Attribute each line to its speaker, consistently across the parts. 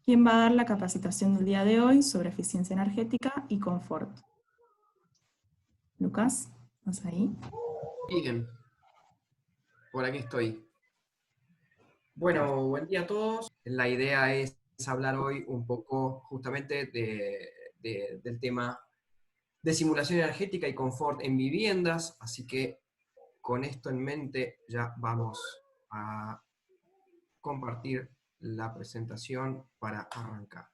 Speaker 1: ¿Quién va a dar la capacitación del día de hoy sobre eficiencia energética y confort? Lucas, ¿estás ahí?
Speaker 2: Bien, por aquí estoy.
Speaker 1: Perfecto.
Speaker 2: Bueno, buen día a todos. La idea es hablar hoy un poco justamente del tema de simulación energética y confort en viviendas, así que con esto en mente ya vamos a compartir la presentación para arrancar.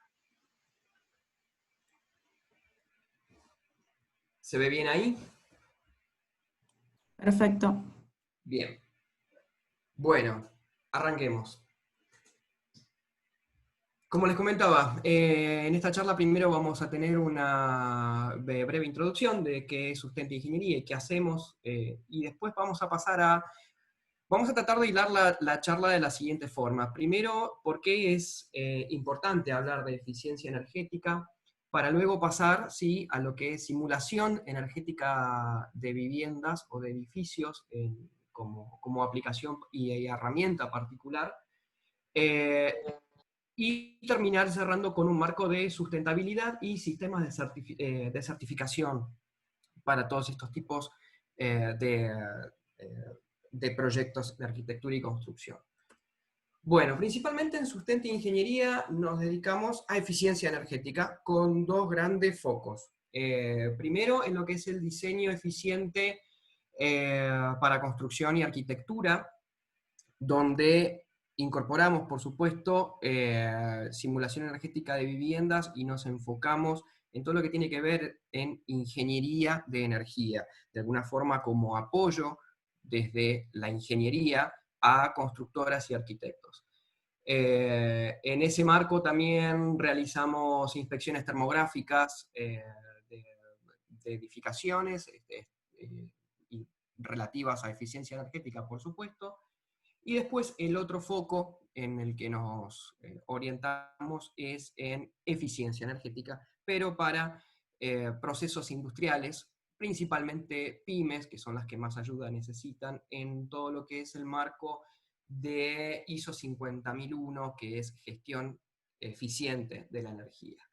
Speaker 2: ¿Se ve bien ahí?
Speaker 1: Perfecto.
Speaker 2: Bien. Bueno, arranquemos. Como les comentaba, en esta charla primero vamos a tener una breve introducción de qué es sustenta ingeniería y qué hacemos, y después vamos a tratar de hilar la charla de la siguiente forma. Primero, por qué es importante hablar de eficiencia energética, para luego pasar, ¿sí?, a lo que es simulación energética de viviendas o de edificios como aplicación y herramienta particular. Y terminar cerrando con un marco de sustentabilidad y sistemas de certificación para todos estos tipos eh, de, eh, de proyectos de arquitectura y construcción. Bueno, principalmente en Sustenta Ingeniería nos dedicamos a eficiencia energética con dos grandes focos. Primero, en lo que es el diseño eficiente para construcción y arquitectura, donde incorporamos, por supuesto, simulación energética de viviendas y nos enfocamos en todo lo que tiene que ver en ingeniería de energía, de alguna forma como apoyo desde la ingeniería a constructoras y arquitectos. En ese marco también realizamos inspecciones termográficas de, de edificaciones y relativas a eficiencia energética, por supuesto. Y después el otro foco en el que nos orientamos es en eficiencia energética, pero para procesos industriales, principalmente pymes, que son las que más ayuda necesitan en todo lo que es el marco de ISO 50001, que es gestión eficiente de la energía.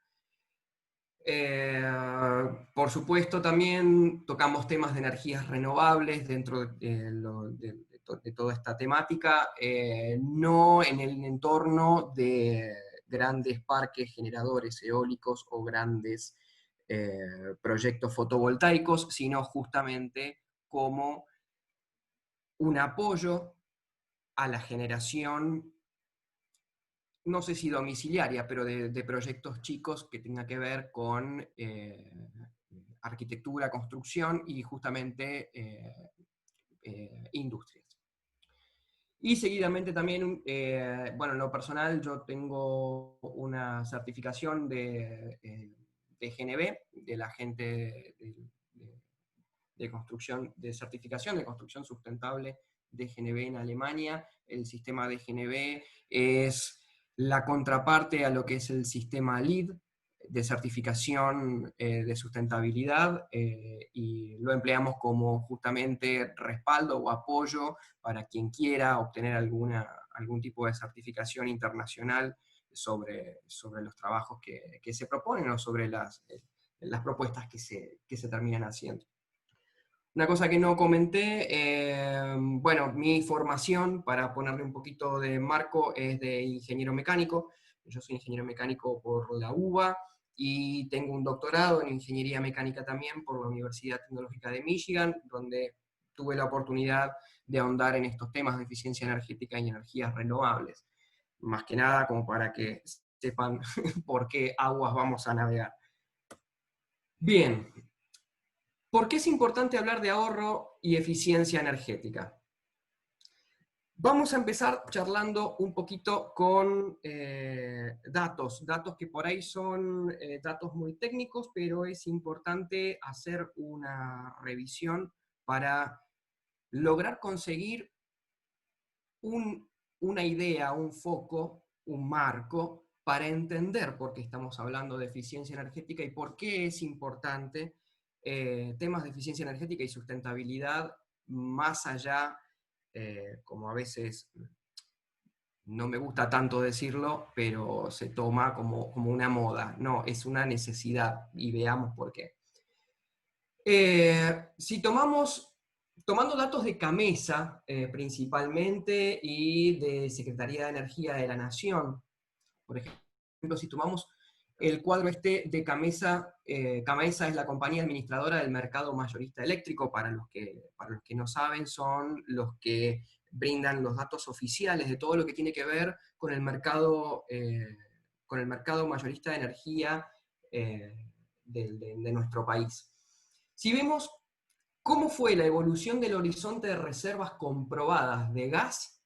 Speaker 2: Por supuesto, también tocamos temas de energías renovables dentro de toda esta temática, no en el entorno de grandes parques generadores eólicos o grandes proyectos fotovoltaicos, sino justamente como un apoyo a la generación, no sé si domiciliaria, pero de proyectos chicos que tengan que ver con arquitectura, construcción y justamente industrias. Y seguidamente también, bueno, en lo personal yo tengo una certificación de GNB, de la gente de construcción, de certificación de construcción sustentable de GNB en Alemania. El sistema de GNB es la contraparte a lo que es el sistema LEED, de certificación de sustentabilidad, y lo empleamos como justamente respaldo o apoyo para quien quiera obtener algún tipo de certificación internacional sobre los trabajos que se proponen o sobre las propuestas que se terminan haciendo. Una cosa que no comenté, bueno, mi formación, para ponerle un poquito de marco, es de ingeniero mecánico. Yo soy ingeniero mecánico por la UBA y tengo un doctorado en ingeniería mecánica también por la Universidad Tecnológica de Michigan, donde tuve la oportunidad de ahondar en estos temas de eficiencia energética y energías renovables. Más que nada como para que sepan por qué aguas vamos a navegar. Bien, ¿por qué es importante hablar de ahorro y eficiencia energética? Vamos a empezar charlando un poquito con datos que por ahí son datos muy técnicos, pero es importante hacer una revisión para lograr conseguir una idea, un foco, un marco, para entender por qué estamos hablando de eficiencia energética y por qué es importante temas de eficiencia energética y sustentabilidad más allá, como a veces no me gusta tanto decirlo, pero se toma como una moda. No, es una necesidad, y veamos por qué. Si tomando datos de CAMESA principalmente y de Secretaría de Energía de la Nación, por ejemplo, si tomamos el cuadro este de CAMESA, CAMESA es la compañía administradora del mercado mayorista eléctrico, para los que no saben, son los que brindan los datos oficiales de todo lo que tiene que ver con el mercado mayorista de energía de nuestro país. Si vemos cómo fue la evolución del horizonte de reservas comprobadas de gas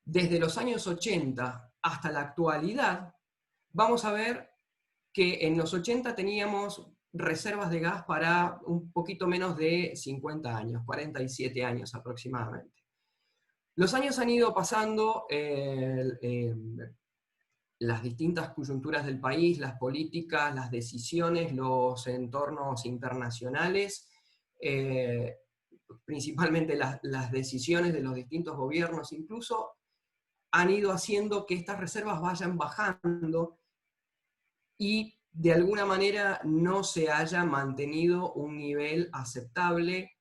Speaker 2: desde los años 80 hasta la actualidad, vamos a ver que en los 80 teníamos reservas de gas para un poquito menos de 50 años, 47 años aproximadamente. Los años han ido pasando, las distintas coyunturas del país, las políticas, las decisiones, los entornos internacionales, principalmente las decisiones de los distintos gobiernos incluso, han ido haciendo que estas reservas vayan bajando y de alguna manera no se haya mantenido un nivel aceptable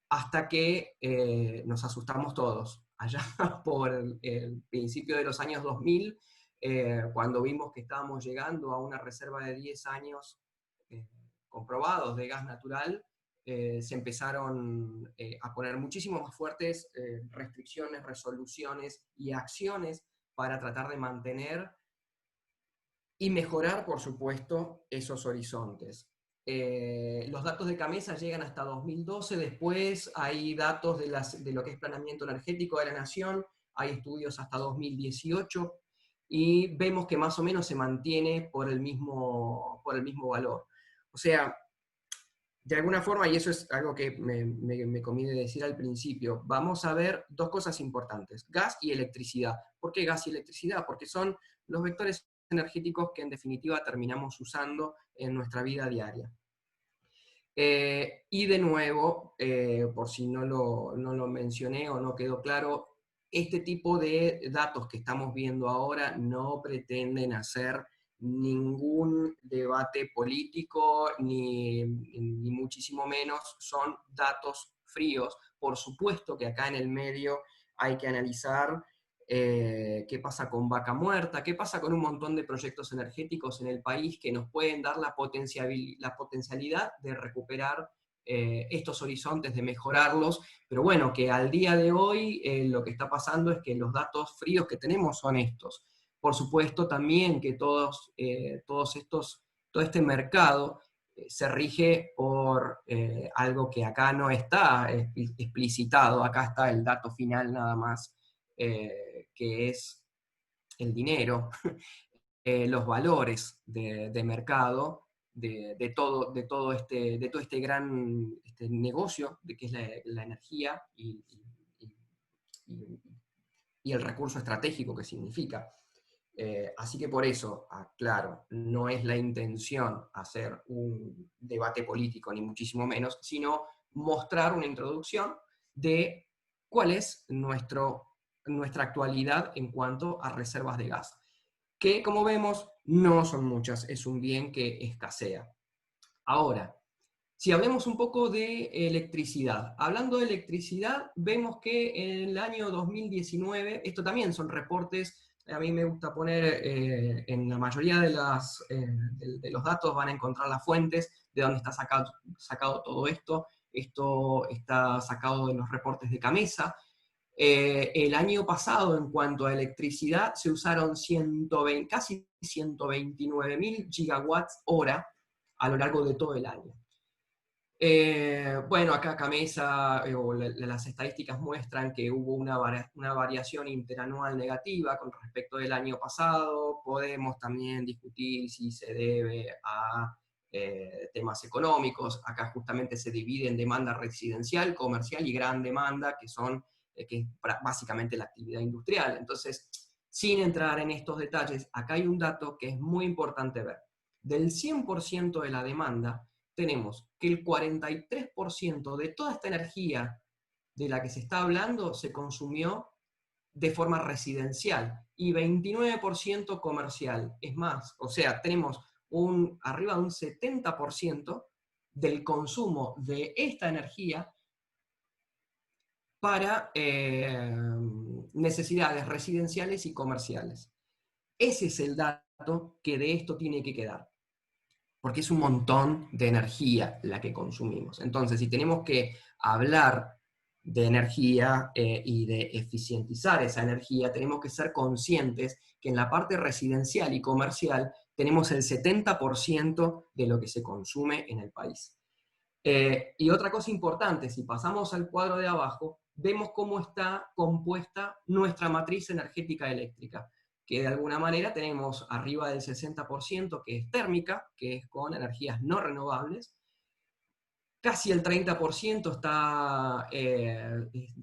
Speaker 2: hasta que nos asustamos todos. Allá por el principio de los años 2000, cuando vimos que estábamos llegando a una reserva de 10 años comprobados de gas natural, se empezaron a poner muchísimo más fuertes restricciones, resoluciones y acciones para tratar de mantener y mejorar, por supuesto, esos horizontes. Los datos de CAMESA llegan hasta 2012, después hay datos de lo que es planeamiento energético de la Nación, hay estudios hasta 2018, y vemos que más o menos se mantiene por el mismo valor. O sea, de alguna forma, y eso es algo que me conviene decir al principio, vamos a ver dos cosas importantes, gas y electricidad. ¿Por qué gas y electricidad? Porque son los vectores energéticos que en definitiva terminamos usando en nuestra vida diaria. Y de nuevo, por si no lo mencioné o no quedó claro, este tipo de datos que estamos viendo ahora no pretenden hacer ningún debate político, ni muchísimo menos, son datos fríos. Por supuesto que acá en el medio hay que analizar qué pasa con Vaca Muerta, qué pasa con un montón de proyectos energéticos en el país que nos pueden dar la potencialidad de recuperar estos horizontes, de mejorarlos, pero bueno, que al día de hoy lo que está pasando es que los datos fríos que tenemos son estos. Por supuesto también que todo este mercado se rige por algo que acá no está explicitado, acá está el dato final nada más, que es el dinero, los valores de mercado, de todo este gran negocio que es la energía y el recurso estratégico que significa. Así que por eso, claro, no es la intención hacer un debate político, ni muchísimo menos, sino mostrar una introducción de cuál es nuestra actualidad en cuanto a reservas de gas, que como vemos no son muchas, es un bien que escasea. Ahora, si hablemos un poco de electricidad. Hablando de electricidad, vemos que en el año 2019, esto también son reportes, a mí me gusta poner, en la mayoría de los datos van a encontrar las fuentes de dónde está sacado todo esto. Esto está sacado de los reportes de CAMESA. El año pasado, en cuanto a electricidad, se usaron casi 129.000 gigawatts hora a lo largo de todo el año. Bueno, acá CAMESA, las estadísticas muestran que hubo una variación interanual negativa con respecto del año pasado. Podemos también discutir si se debe a temas económicos. Acá justamente se divide en demanda residencial, comercial y gran demanda, que es básicamente la actividad industrial. Entonces, sin entrar en estos detalles, acá hay un dato que es muy importante ver. Del 100% de la demanda, tenemos que el 43% de toda esta energía de la que se está hablando se consumió de forma residencial y 29% comercial. Es más, o sea, tenemos arriba de un 70% del consumo de esta energía para necesidades residenciales y comerciales. Ese es el dato que de esto tiene que quedar, porque es un montón de energía la que consumimos. Entonces, si tenemos que hablar de energía y de eficientizar esa energía, tenemos que ser conscientes que en la parte residencial y comercial tenemos el 70% de lo que se consume en el país. Y otra cosa importante, si pasamos al cuadro de abajo, vemos cómo está compuesta nuestra matriz energética eléctrica, que de alguna manera tenemos arriba del 60% que es térmica, que es con energías no renovables, casi el 30%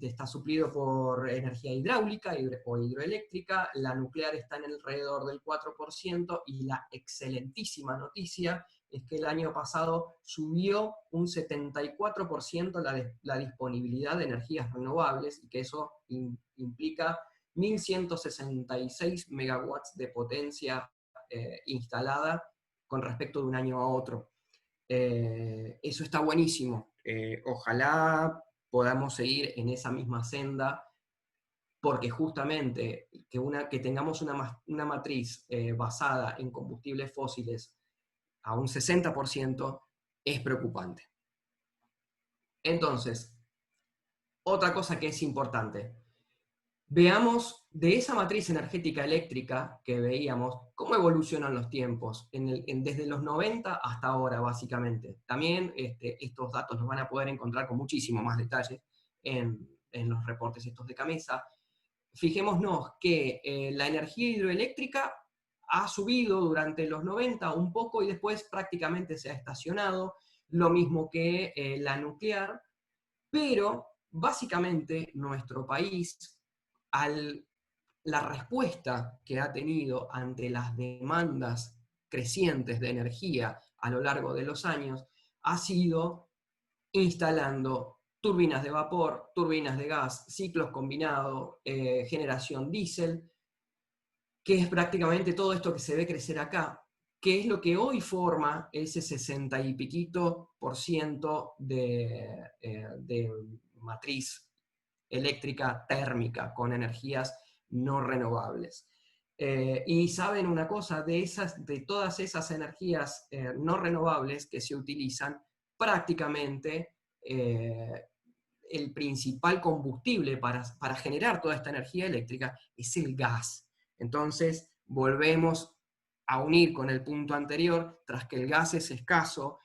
Speaker 2: está suplido por energía hidráulica o hidroeléctrica, la nuclear está en alrededor del 4%, y la excelentísima noticia es que el año pasado subió un 74% la disponibilidad de energías renovables, y que eso implica 1.166 megawatts de potencia instalada con respecto de un año a otro. Eso está buenísimo. Ojalá podamos seguir en esa misma senda, porque justamente que tengamos una matriz basada en combustibles fósiles a un 60% es preocupante. Entonces, otra cosa que es importante. Veamos de esa matriz energética eléctrica que veíamos, cómo evolucionan los tiempos, desde los 90 hasta ahora, básicamente. También estos datos los van a poder encontrar con muchísimo más detalle en los reportes estos de Camesa. Fijémonos que la energía hidroeléctrica ha subido durante los 90 un poco y después prácticamente se ha estacionado, lo mismo que la nuclear, pero básicamente nuestro país, la respuesta que ha tenido ante las demandas crecientes de energía a lo largo de los años, ha sido instalando turbinas de vapor, turbinas de gas, ciclos combinados, generación diésel, que es prácticamente todo esto que se ve crecer acá, que es lo que hoy forma ese 60 y piquito % de matriz eléctrica térmica con energías no renovables. Y saben una cosa, de todas esas energías no renovables que se utilizan, prácticamente el principal combustible para generar toda esta energía eléctrica es el gas. Entonces, volvemos a unir con el punto anterior, tras que el gas es escaso,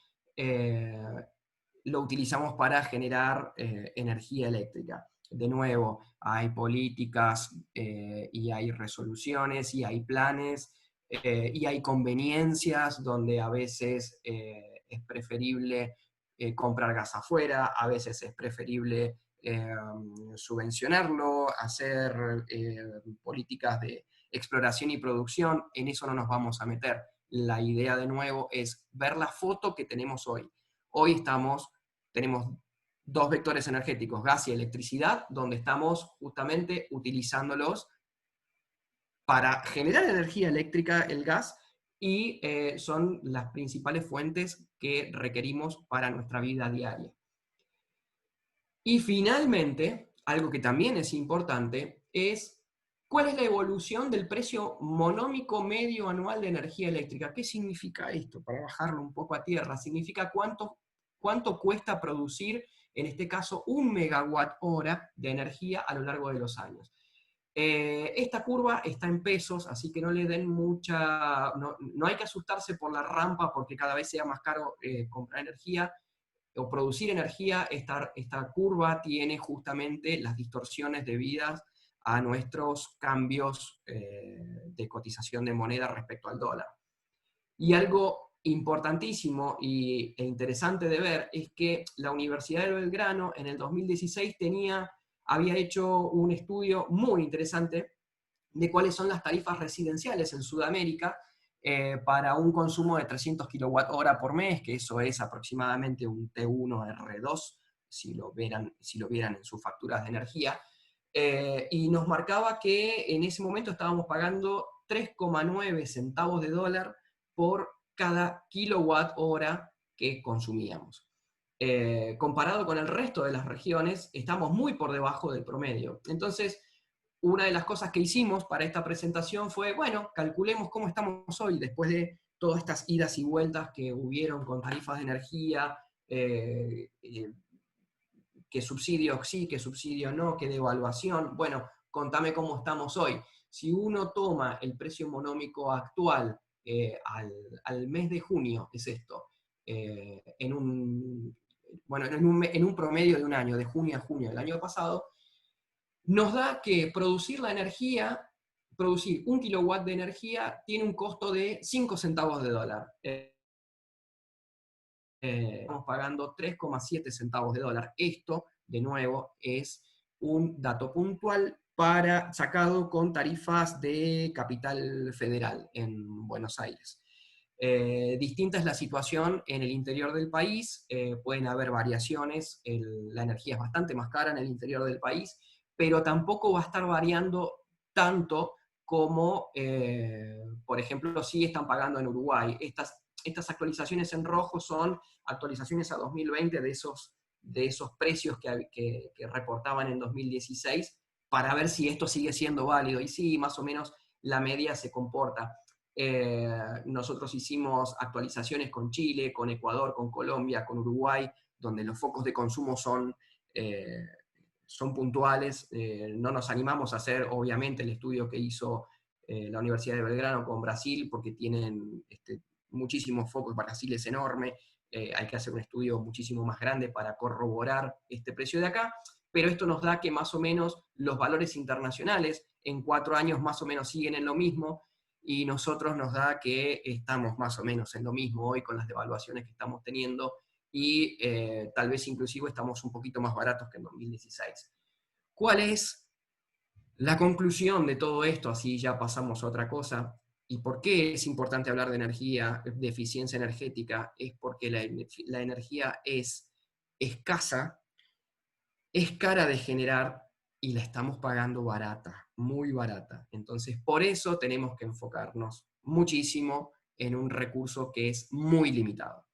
Speaker 2: lo utilizamos para generar energía eléctrica. De nuevo, hay políticas y hay resoluciones y hay planes y hay conveniencias donde a veces es preferible comprar gas afuera, a veces es preferible subvencionarlo, hacer políticas de exploración y producción. En eso no nos vamos a meter. La idea de nuevo es ver la foto que tenemos hoy. Hoy tenemos dos vectores energéticos, gas y electricidad, donde estamos justamente utilizándolos para generar energía eléctrica, el gas, y son las principales fuentes que requerimos para nuestra vida diaria. Y finalmente, algo que también es importante, es cuál es la evolución del precio monómico medio anual de energía eléctrica. ¿Qué significa esto? Para bajarlo un poco a tierra, significa cuánto cuesta producir, en este caso, 1 megawatt hora de energía a lo largo de los años. Esta curva está en pesos, así que no le den no hay que asustarse por la rampa porque cada vez sea más caro comprar energía o producir energía. Esta curva tiene justamente las distorsiones debidas a nuestros cambios de cotización de moneda respecto al dólar. Y algo importantísimo e interesante de ver es que la Universidad de Belgrano en el 2016 había hecho un estudio muy interesante de cuáles son las tarifas residenciales en Sudamérica para un consumo de 300 kWh por mes, que eso es aproximadamente un T1 R2, si lo vieran en sus facturas de energía. Y nos marcaba que en ese momento estábamos pagando 3,9 centavos de dólar por cada kilowatt hora que consumíamos. Comparado con el resto de las regiones, estamos muy por debajo del promedio. Entonces, una de las cosas que hicimos para esta presentación fue, bueno, calculemos cómo estamos hoy, después de todas estas idas y vueltas que hubieron con tarifas de energía, qué subsidio sí, qué subsidio no, qué devaluación. Bueno, contame cómo estamos hoy. Si uno toma el precio monómico actual al mes de junio, es esto, en un promedio de un año, de junio a junio del año pasado, nos da que producir la energía, producir 1 kilowatt de energía, tiene un costo de 5 centavos de dólar. Estamos pagando 3,7 centavos de dólar. Esto, de nuevo, es un dato puntual sacado con tarifas de Capital Federal en Buenos Aires. Distinta es la situación en el interior del país, pueden haber variaciones, la energía es bastante más cara en el interior del país, pero tampoco va a estar variando tanto como, por ejemplo, sí están pagando en Uruguay. Estas actualizaciones en rojo son actualizaciones a 2020 de esos precios que reportaban en 2016, para ver si esto sigue siendo válido. Y sí, más o menos la media se comporta. Nosotros hicimos actualizaciones con Chile, con Ecuador, con Colombia, con Uruguay, donde los focos de consumo son puntuales. No nos animamos a hacer, obviamente, el estudio que hizo la Universidad de Belgrano con Brasil, porque tienen muchísimos focos. Brasil es enorme, hay que hacer un estudio muchísimo más grande para corroborar este precio de acá, pero esto nos da que más o menos los valores internacionales en 4 años más o menos siguen en lo mismo, y nosotros nos da que estamos más o menos en lo mismo hoy con las devaluaciones que estamos teniendo, y tal vez inclusive estamos un poquito más baratos que en 2016. ¿Cuál es la conclusión de todo esto? Así ya pasamos a otra cosa. ¿Y por qué es importante hablar de energía, de eficiencia energética? Es porque la energía es escasa, es cara de generar y la estamos pagando barata, muy barata. Entonces, por eso tenemos que enfocarnos muchísimo en un recurso que es muy limitado.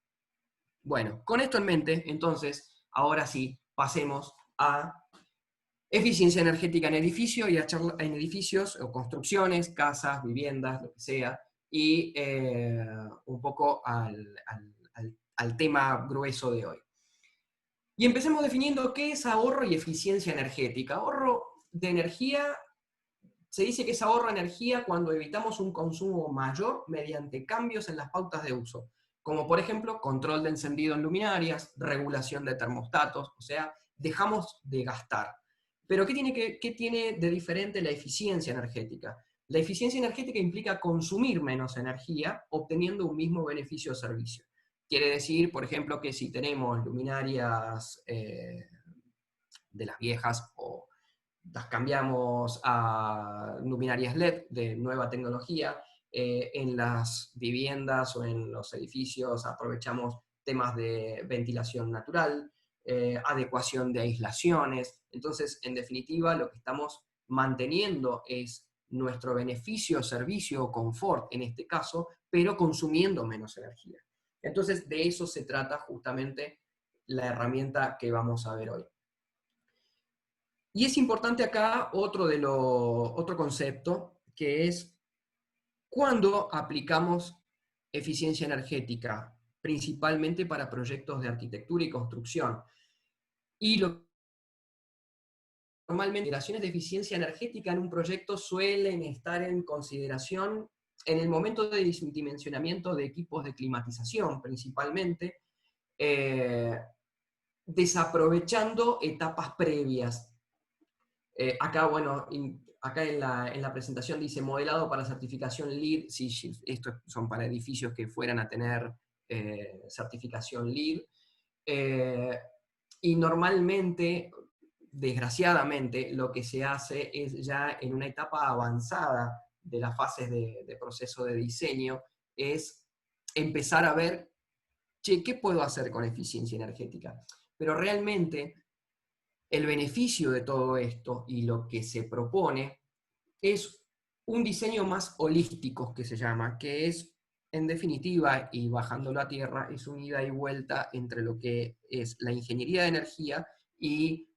Speaker 2: Bueno, con esto en mente, entonces, ahora sí, pasemos a eficiencia energética en edificios, y en edificios o construcciones, casas, viviendas, lo que sea, y un poco al tema grueso de hoy. Y empecemos definiendo qué es ahorro y eficiencia energética. Ahorro de energía, se dice que es ahorro de energía cuando evitamos un consumo mayor mediante cambios en las pautas de uso, como por ejemplo control de encendido en luminarias, regulación de termostatos, o sea, dejamos de gastar. Pero ¿qué tiene de diferente la eficiencia energética? La eficiencia energética implica consumir menos energía obteniendo un mismo beneficio o servicio. Quiere decir, por ejemplo, que si tenemos luminarias de las viejas, o las cambiamos a luminarias LED de nueva tecnología, en las viviendas o en los edificios aprovechamos temas de ventilación natural, adecuación de aislaciones. Entonces, en definitiva, lo que estamos manteniendo es nuestro beneficio, servicio o confort, en este caso, pero consumiendo menos energía. Entonces, de eso se trata justamente la herramienta que vamos a ver hoy. Y es importante acá otro concepto, que es cuando aplicamos eficiencia energética, principalmente para proyectos de arquitectura y construcción. Y normalmente las consideraciones de eficiencia energética en un proyecto suelen estar en consideración en el momento de dimensionamiento de equipos de climatización, principalmente, desaprovechando etapas previas. Acá, bueno, acá en la presentación dice modelado para certificación LEED. Sí, estos son para edificios que fueran a tener certificación LEED. Y normalmente, desgraciadamente, lo que se hace es ya en una etapa avanzada de las fases de proceso de diseño, es empezar a ver, che, ¿qué puedo hacer con eficiencia energética? Pero realmente El beneficio de todo esto y lo que se propone es un diseño más holístico, que se llama, que es, en definitiva, y bajándolo a tierra, es un ida y vuelta entre lo que es la ingeniería de energía y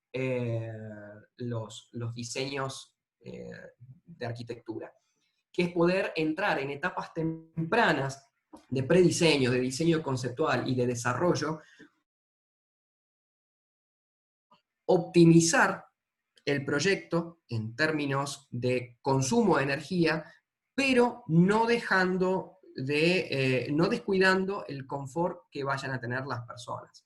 Speaker 2: los diseños de arquitectura, que es poder entrar en etapas tempranas de prediseño, de diseño conceptual y de desarrollo, optimizar el proyecto en términos de consumo de energía, pero no no descuidando el confort que vayan a tener las personas.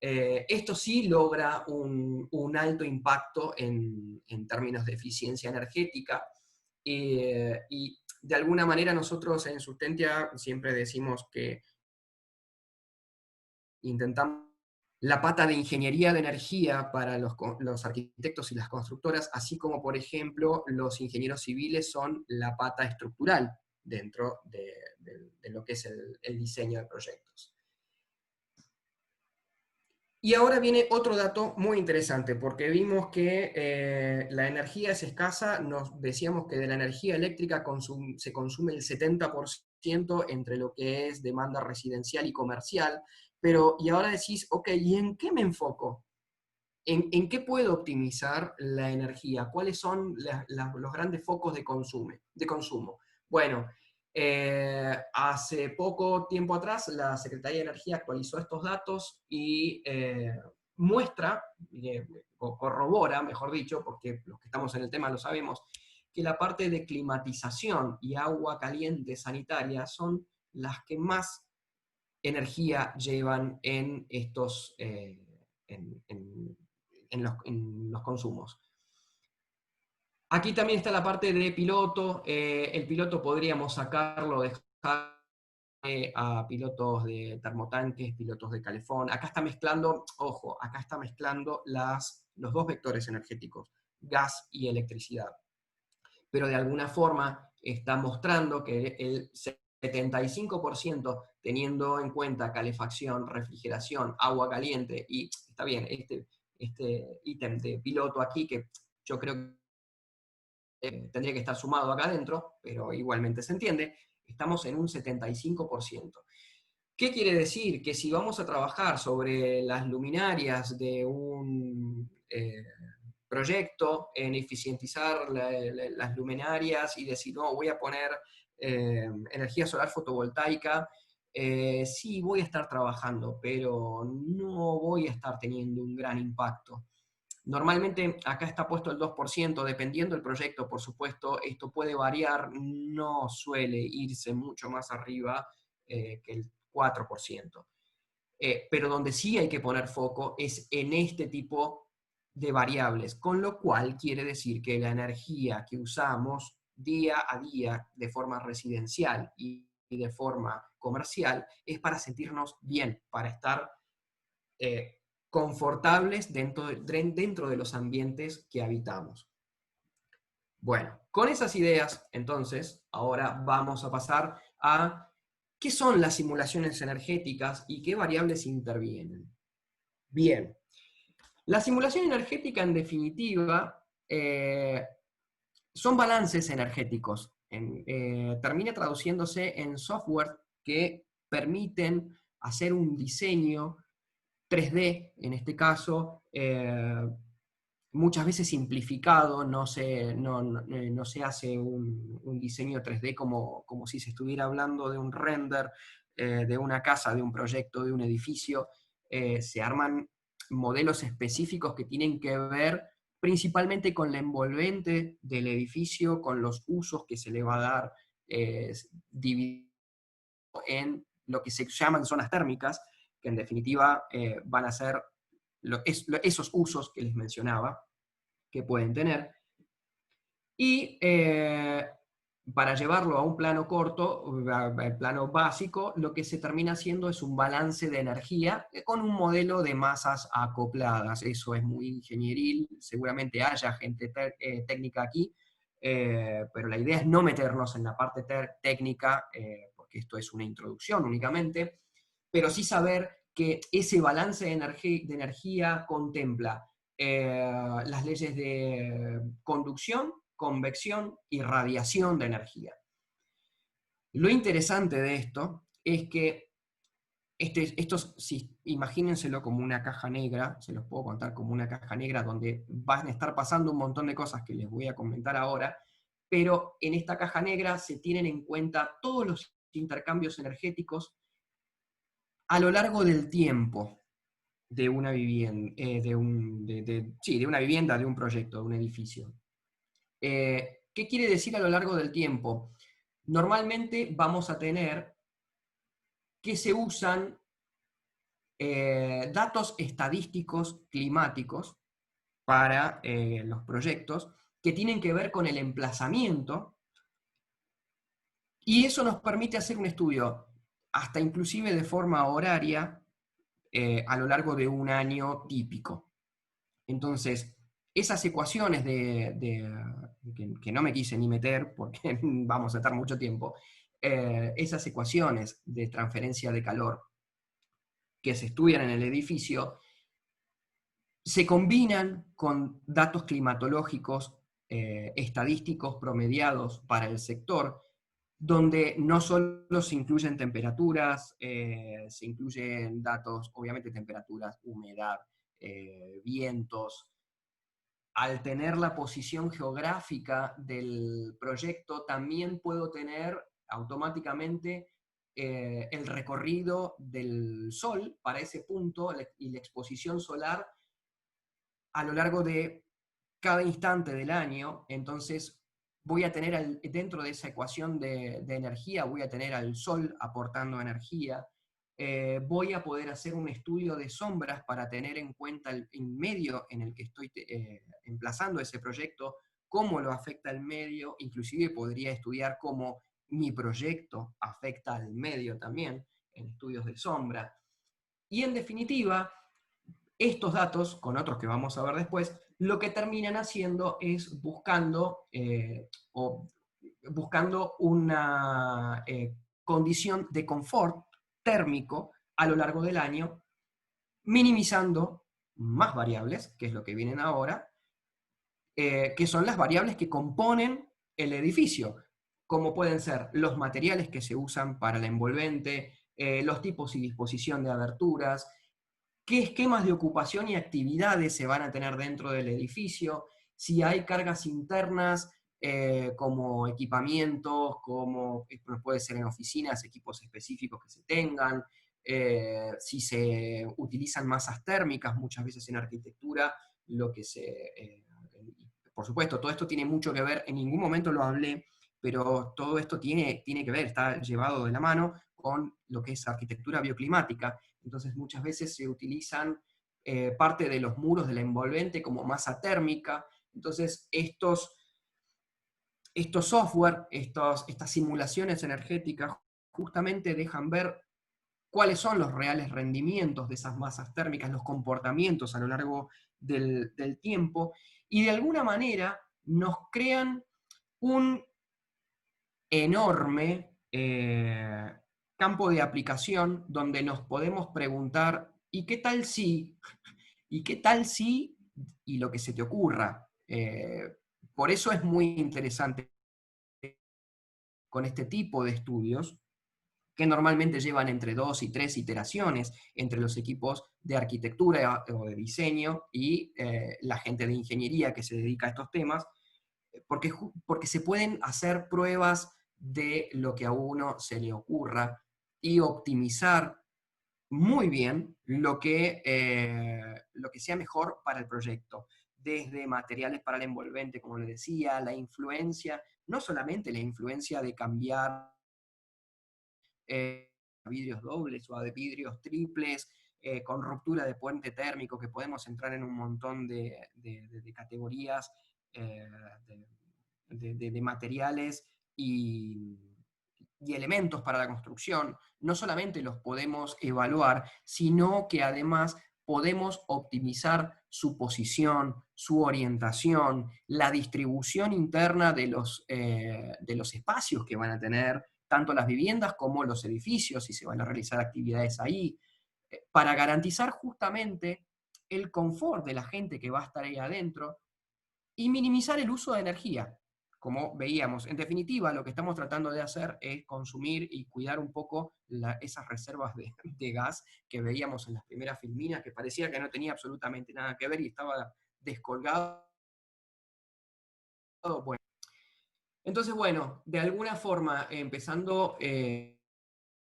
Speaker 2: Esto sí logra un alto impacto en términos de eficiencia energética, y de alguna manera nosotros en Sustentia siempre decimos que intentamos la pata de ingeniería de energía para los arquitectos y las constructoras, así como, por ejemplo, los ingenieros civiles son la pata estructural dentro de lo que es el diseño de proyectos. Y ahora viene otro dato muy interesante, porque vimos que la energía es escasa, nos decíamos que de la energía eléctrica se consume el 70% entre lo que es demanda residencial y comercial, pero y ahora decís, ok, ¿y en qué me enfoco? ¿En qué puedo optimizar la energía? ¿Cuáles son los grandes focos de consumo? Bueno, hace poco tiempo atrás la Secretaría de Energía actualizó estos datos y muestra, o corrobora, mejor dicho, porque los que estamos en el tema lo sabemos, que la parte de climatización y agua caliente sanitaria son las que más energía llevan en estos, en los consumos. Aquí también está la parte de piloto. El piloto podríamos sacarlo, dejar a pilotos de termotanques, pilotos de calefón. Acá está mezclando, ojo, acá está mezclando los dos vectores energéticos, gas y electricidad. Pero de alguna forma está mostrando que el 75%, teniendo en cuenta calefacción, refrigeración, agua caliente, y está bien, este ítem de piloto aquí, que yo creo que tendría que estar sumado acá adentro, pero igualmente se entiende, estamos en un 75%. ¿Qué quiere decir? Que si vamos a trabajar sobre las luminarias de un proyecto, en eficientizar las luminarias y decir, no, voy a poner energía solar fotovoltaica, sí voy a estar trabajando, pero no voy a estar teniendo un gran impacto. Normalmente acá está puesto el 2%, dependiendo del proyecto, por supuesto, esto puede variar, no suele irse mucho más arriba que el 4%. Pero donde sí hay que poner foco es en este tipo de variables, con lo cual quiere decir que la energía que usamos día a día de forma residencial y de forma comercial es para sentirnos bien, para estar confortables dentro de los ambientes que habitamos. Bueno, con esas ideas, entonces, ahora vamos a pasar a qué son las simulaciones energéticas y qué variables intervienen. Bien, la simulación energética, en definitiva, son balances energéticos. Termina traduciéndose en software que permiten hacer un diseño 3D, en este caso, muchas veces simplificado, no se hace un diseño 3D como si se estuviera hablando de un render de una casa, de un proyecto, de un edificio. Se arman modelos específicos que tienen que ver principalmente con la envolvente del edificio, con los usos que se le va a dar, dividido en lo que se llaman zonas térmicas, que en definitiva van a ser esos usos que les mencionaba, que pueden tener. Y para llevarlo a un plano corto, plano básico, lo que se termina haciendo es un balance de energía con un modelo de masas acopladas. Eso es muy ingenieril, seguramente haya gente técnica aquí, pero la idea es no meternos en la parte técnica, porque esto es una introducción únicamente, pero sí saber que ese balance de energía contempla las leyes de conducción, convección y radiación de energía. Lo interesante de esto es que imagínenselo como una caja negra, se los puedo contar como una caja negra donde van a estar pasando un montón de cosas que les voy a comentar ahora, pero en esta caja negra se tienen en cuenta todos los intercambios energéticos a lo largo del tiempo de una vivienda, de una vivienda, de un proyecto, de un edificio. ¿Qué quiere decir a lo largo del tiempo? Normalmente vamos a tener que se usan datos estadísticos climáticos para los proyectos que tienen que ver con el emplazamiento, y eso nos permite hacer un estudio hasta inclusive de forma horaria a lo largo de un año típico. Entonces, esas ecuaciones que no me quise ni meter porque vamos a estar mucho tiempo, esas ecuaciones de transferencia de calor que se estudian en el edificio, se combinan con datos climatológicos estadísticos promediados para el sector, donde no solo se incluyen temperaturas, se incluyen datos, obviamente temperaturas, humedad, vientos. Al tener la posición geográfica del proyecto, también puedo tener automáticamente el recorrido del sol para ese punto y la exposición solar a lo largo de cada instante del año. Entonces voy a tener dentro de esa ecuación de energía, voy a tener al sol aportando energía. Voy a poder hacer un estudio de sombras para tener en cuenta el medio en el que estoy emplazando ese proyecto, cómo lo afecta el medio. Inclusive podría estudiar cómo mi proyecto afecta al medio también, en estudios de sombra. Y en definitiva, estos datos, con otros que vamos a ver después, lo que terminan haciendo es buscando una condición de confort térmico a lo largo del año, minimizando más variables, que es lo que vienen ahora, que son las variables que componen el edificio, como pueden ser los materiales que se usan para la envolvente, los tipos y disposición de aberturas, qué esquemas de ocupación y actividades se van a tener dentro del edificio, si hay cargas internas como equipamientos, como puede ser en oficinas, equipos específicos que se tengan, si se utilizan masas térmicas, muchas veces en arquitectura, lo que por supuesto, todo esto tiene mucho que ver, en ningún momento lo hablé, pero todo esto tiene que ver, está llevado de la mano con lo que es arquitectura bioclimática. Entonces muchas veces se utilizan parte de los muros de la envolvente como masa térmica. Entonces estos software, estas simulaciones energéticas justamente dejan ver cuáles son los reales rendimientos de esas masas térmicas, los comportamientos a lo largo del tiempo, y de alguna manera nos crean un enorme campo de aplicación donde nos podemos preguntar, ¿y qué tal si? ¿Y qué tal si? Y lo que se te ocurra. Por eso es muy interesante con este tipo de estudios, que normalmente llevan entre 2 y 3 iteraciones entre los equipos de arquitectura o de diseño y la gente de ingeniería que se dedica a estos temas, porque se pueden hacer pruebas de lo que a uno se le ocurra y optimizar muy bien lo que sea mejor para el proyecto, desde materiales para el envolvente, como les decía, la influencia, no solamente la influencia de cambiar vidrios dobles o a de vidrios triples, con ruptura de puente térmico, que podemos entrar en un montón de categorías de materiales y elementos para la construcción. No solamente los podemos evaluar, sino que además podemos optimizar su posición, su orientación, la distribución interna de los espacios que van a tener, tanto las viviendas como los edificios, si se van a realizar actividades ahí, para garantizar justamente el confort de la gente que va a estar ahí adentro y minimizar el uso de energía. Como veíamos, en definitiva, lo que estamos tratando de hacer es consumir y cuidar un poco esas reservas de gas que veíamos en las primeras filminas, que parecía que no tenía absolutamente nada que ver y estaba descolgado. Bueno. Entonces, bueno, de alguna forma, empezando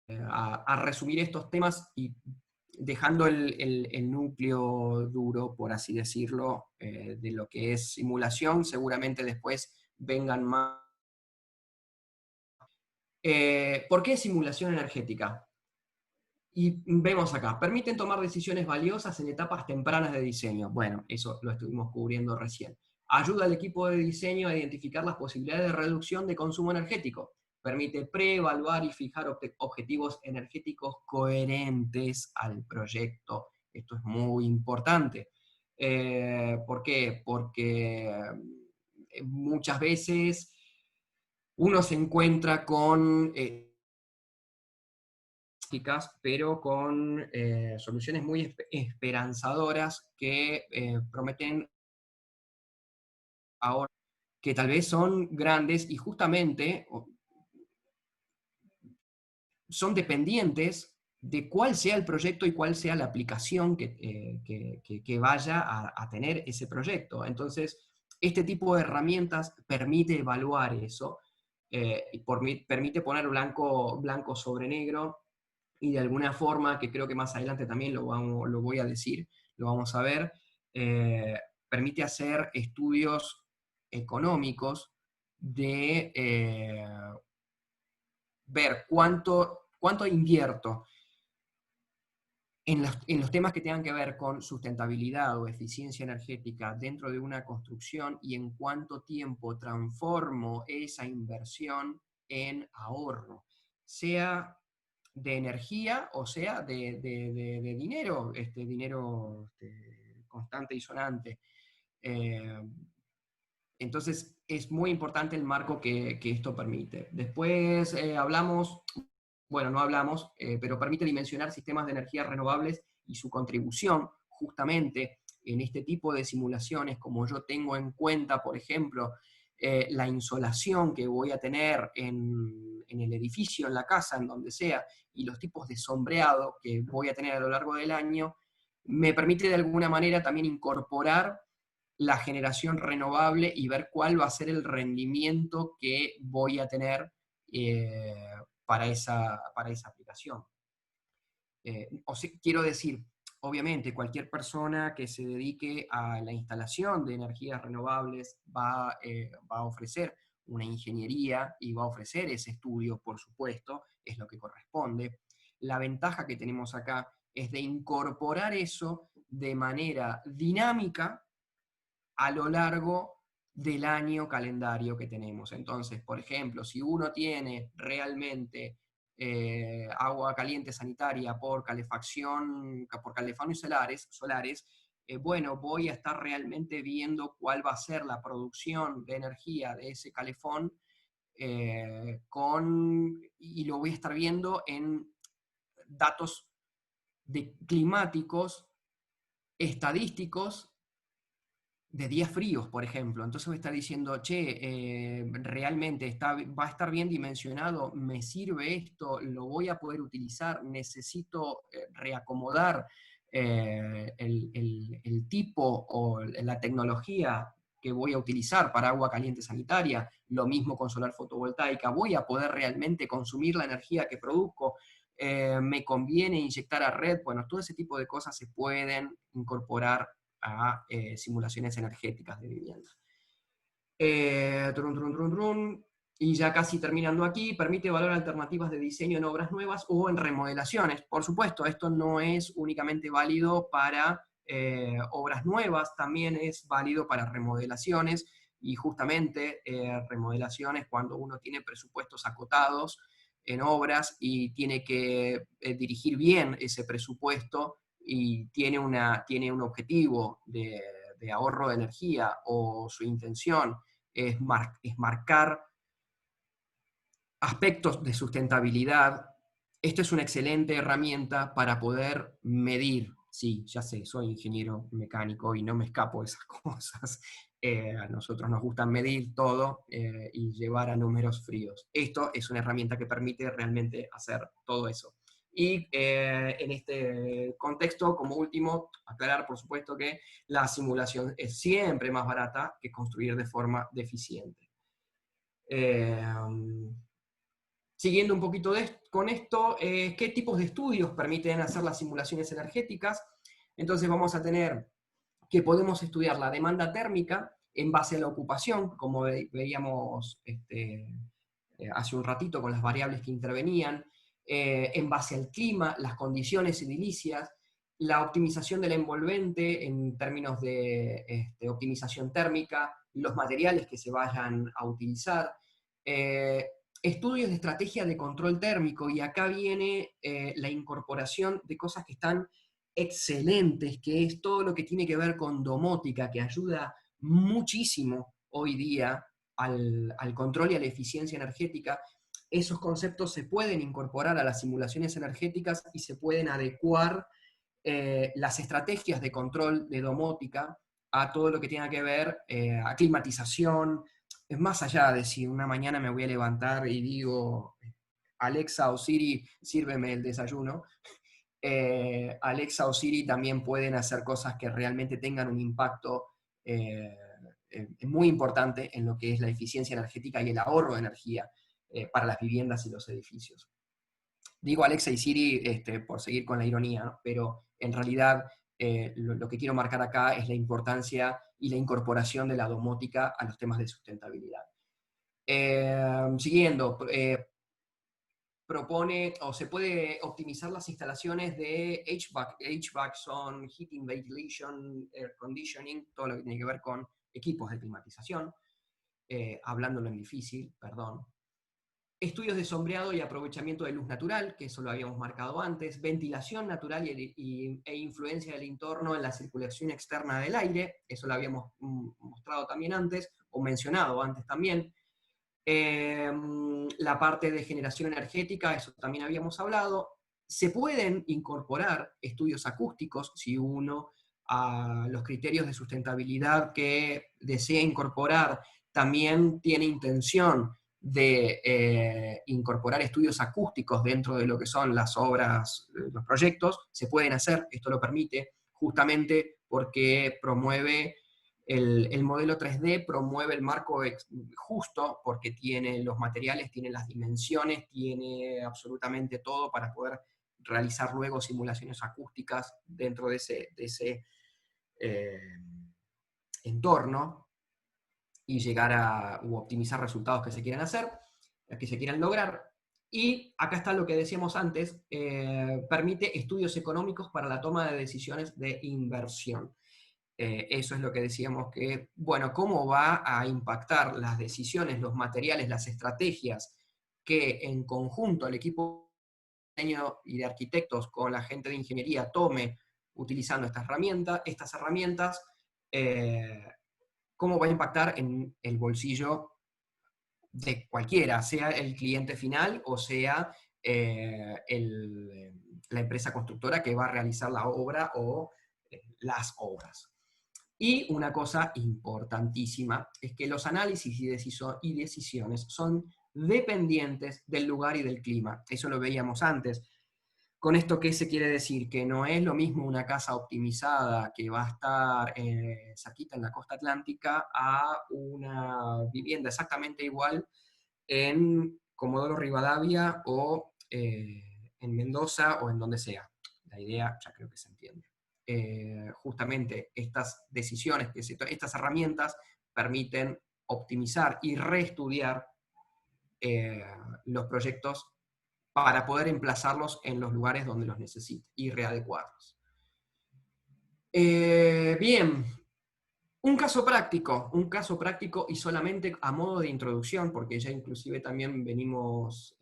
Speaker 2: a resumir estos temas y dejando el núcleo duro, por así decirlo, de lo que es simulación, seguramente después vengan más. ¿Por qué simulación energética? Y vemos acá, permiten tomar decisiones valiosas en etapas tempranas de diseño. Bueno, eso lo estuvimos cubriendo recién. Ayuda al equipo de diseño a identificar las posibilidades de reducción de consumo energético. Permite preevaluar y fijar objetivos energéticos coherentes al proyecto. Esto es muy importante. ¿Por qué? Porque muchas veces uno se encuentra con pero con soluciones muy esperanzadoras que prometen ahora, que tal vez son grandes y justamente son dependientes de cuál sea el proyecto y cuál sea la aplicación que vaya a tener ese proyecto. Entonces, este tipo de herramientas permite evaluar eso, y permite poner blanco sobre negro, y de alguna forma, que creo que más adelante también lo voy a decir, lo vamos a ver, permite hacer estudios económicos de ver cuánto invierto en los temas que tengan que ver con sustentabilidad o eficiencia energética dentro de una construcción y en cuánto tiempo transformo esa inversión en ahorro, sea de energía o sea de dinero, dinero constante y sonante. Eh, entonces es muy importante el marco que esto permite. Después hablamos, bueno, no hablamos, pero permite dimensionar sistemas de energías renovables y su contribución justamente en este tipo de simulaciones, como yo tengo en cuenta, por ejemplo, la insolación que voy a tener en el edificio, en la casa, en donde sea, y los tipos de sombreado que voy a tener a lo largo del año, me permite de alguna manera también incorporar la generación renovable y ver cuál va a ser el rendimiento que voy a tener para esa aplicación. Quiero decir, obviamente, cualquier persona que se dedique a la instalación de energías renovables va a ofrecer una ingeniería y va a ofrecer ese estudio, por supuesto, es lo que corresponde. La ventaja que tenemos acá es de incorporar eso de manera dinámica a lo largo del año calendario que tenemos. Entonces, por ejemplo, si uno tiene realmente agua caliente sanitaria por calefacción y solares, bueno, voy a estar realmente viendo cuál va a ser la producción de energía de ese calefón y lo voy a estar viendo en datos climáticos, estadísticos, de días fríos, por ejemplo. Entonces me está diciendo, che, realmente va a estar bien dimensionado, me sirve esto, lo voy a poder utilizar, necesito reacomodar el tipo o la tecnología que voy a utilizar para agua caliente sanitaria, lo mismo con solar fotovoltaica, voy a poder realmente consumir la energía que produzco, me conviene inyectar a red, bueno, todo ese tipo de cosas se pueden incorporar a simulaciones energéticas de vivienda. Y ya casi terminando aquí, permite evaluar alternativas de diseño en obras nuevas o en remodelaciones. Por supuesto, esto no es únicamente válido para obras nuevas, también es válido para remodelaciones, y justamente remodelaciones cuando uno tiene presupuestos acotados en obras y tiene que dirigir bien ese presupuesto y tiene un objetivo de ahorro de energía, o su intención es marcar aspectos de sustentabilidad, esta es una excelente herramienta para poder medir Sí, ya sé, soy ingeniero mecánico y no me escapo de esas cosas. A nosotros nos gusta medir todo y llevar a números fríos. Esto es una herramienta que permite realmente hacer todo eso. Y en este contexto, como último, aclarar por supuesto que la simulación es siempre más barata que construir de forma deficiente. Siguiendo un poquito con esto, ¿qué tipos de estudios permiten hacer las simulaciones energéticas? Entonces vamos a tener que podemos estudiar la demanda térmica en base a la ocupación, como veíamos hace un ratito con las variables que intervenían, en base al clima, las condiciones edilicias, la optimización del envolvente en términos de optimización térmica, los materiales que se vayan a utilizar, estudios de estrategia de control térmico, y acá viene la incorporación de cosas que están excelentes, que es todo lo que tiene que ver con domótica, que ayuda muchísimo hoy día al control y a la eficiencia energética. Esos conceptos se pueden incorporar a las simulaciones energéticas y se pueden adecuar las estrategias de control de domótica a todo lo que tenga que ver a climatización. Es más allá de si una mañana me voy a levantar y digo, Alexa o Siri, sírveme el desayuno. Alexa o Siri también pueden hacer cosas que realmente tengan un impacto muy importante en lo que es la eficiencia energética y el ahorro de energía para las viviendas y los edificios. Digo Alexa y Siri por seguir con la ironía, ¿no? Pero en realidad lo que quiero marcar acá es la importancia y la incorporación de la domótica a los temas de sustentabilidad. Siguiendo, propone o se puede optimizar las instalaciones de HVAC son Heating, Ventilation, Air Conditioning, todo lo que tiene que ver con equipos de climatización, hablándolo en difícil, perdón. Estudios de sombreado y aprovechamiento de luz natural, que eso lo habíamos marcado antes, ventilación natural e influencia del entorno en la circulación externa del aire, eso lo habíamos mostrado también antes, o mencionado antes también. La parte de generación energética, eso también habíamos hablado. Se pueden incorporar estudios acústicos si uno a los criterios de sustentabilidad que desea incorporar también tiene intención de incorporar estudios acústicos dentro de lo que son las obras, los proyectos, se pueden hacer, esto lo permite, justamente porque promueve el modelo 3D, promueve el marco justo porque tiene los materiales, tiene las dimensiones, tiene absolutamente todo para poder realizar luego simulaciones acústicas dentro de ese entorno y llegar a optimizar resultados que se quieran hacer, que se quieran lograr. Y acá está lo que decíamos antes, permite estudios económicos para la toma de decisiones de inversión. Eso es lo que decíamos que, bueno, ¿cómo va a impactar las decisiones, los materiales, las estrategias que en conjunto el equipo de diseño y de arquitectos con la gente de ingeniería tome utilizando estas herramientas, cómo va a impactar en el bolsillo de cualquiera, sea el cliente final o sea la empresa constructora que va a realizar la obra o las obras. Y una cosa importantísima es que los análisis y decisiones son dependientes del lugar y del clima. Eso lo veíamos antes. ¿Con esto qué se quiere decir? Que no es lo mismo una casa optimizada que va a estar cerquita en la costa atlántica a una vivienda exactamente igual en Comodoro Rivadavia o en Mendoza o en donde sea. La idea ya creo que se entiende. Justamente estas decisiones, estas herramientas permiten optimizar y reestudiar los proyectos para poder emplazarlos en los lugares donde los necesite y readecuarlos. Bien, un caso práctico y solamente a modo de introducción, porque ya inclusive también venimos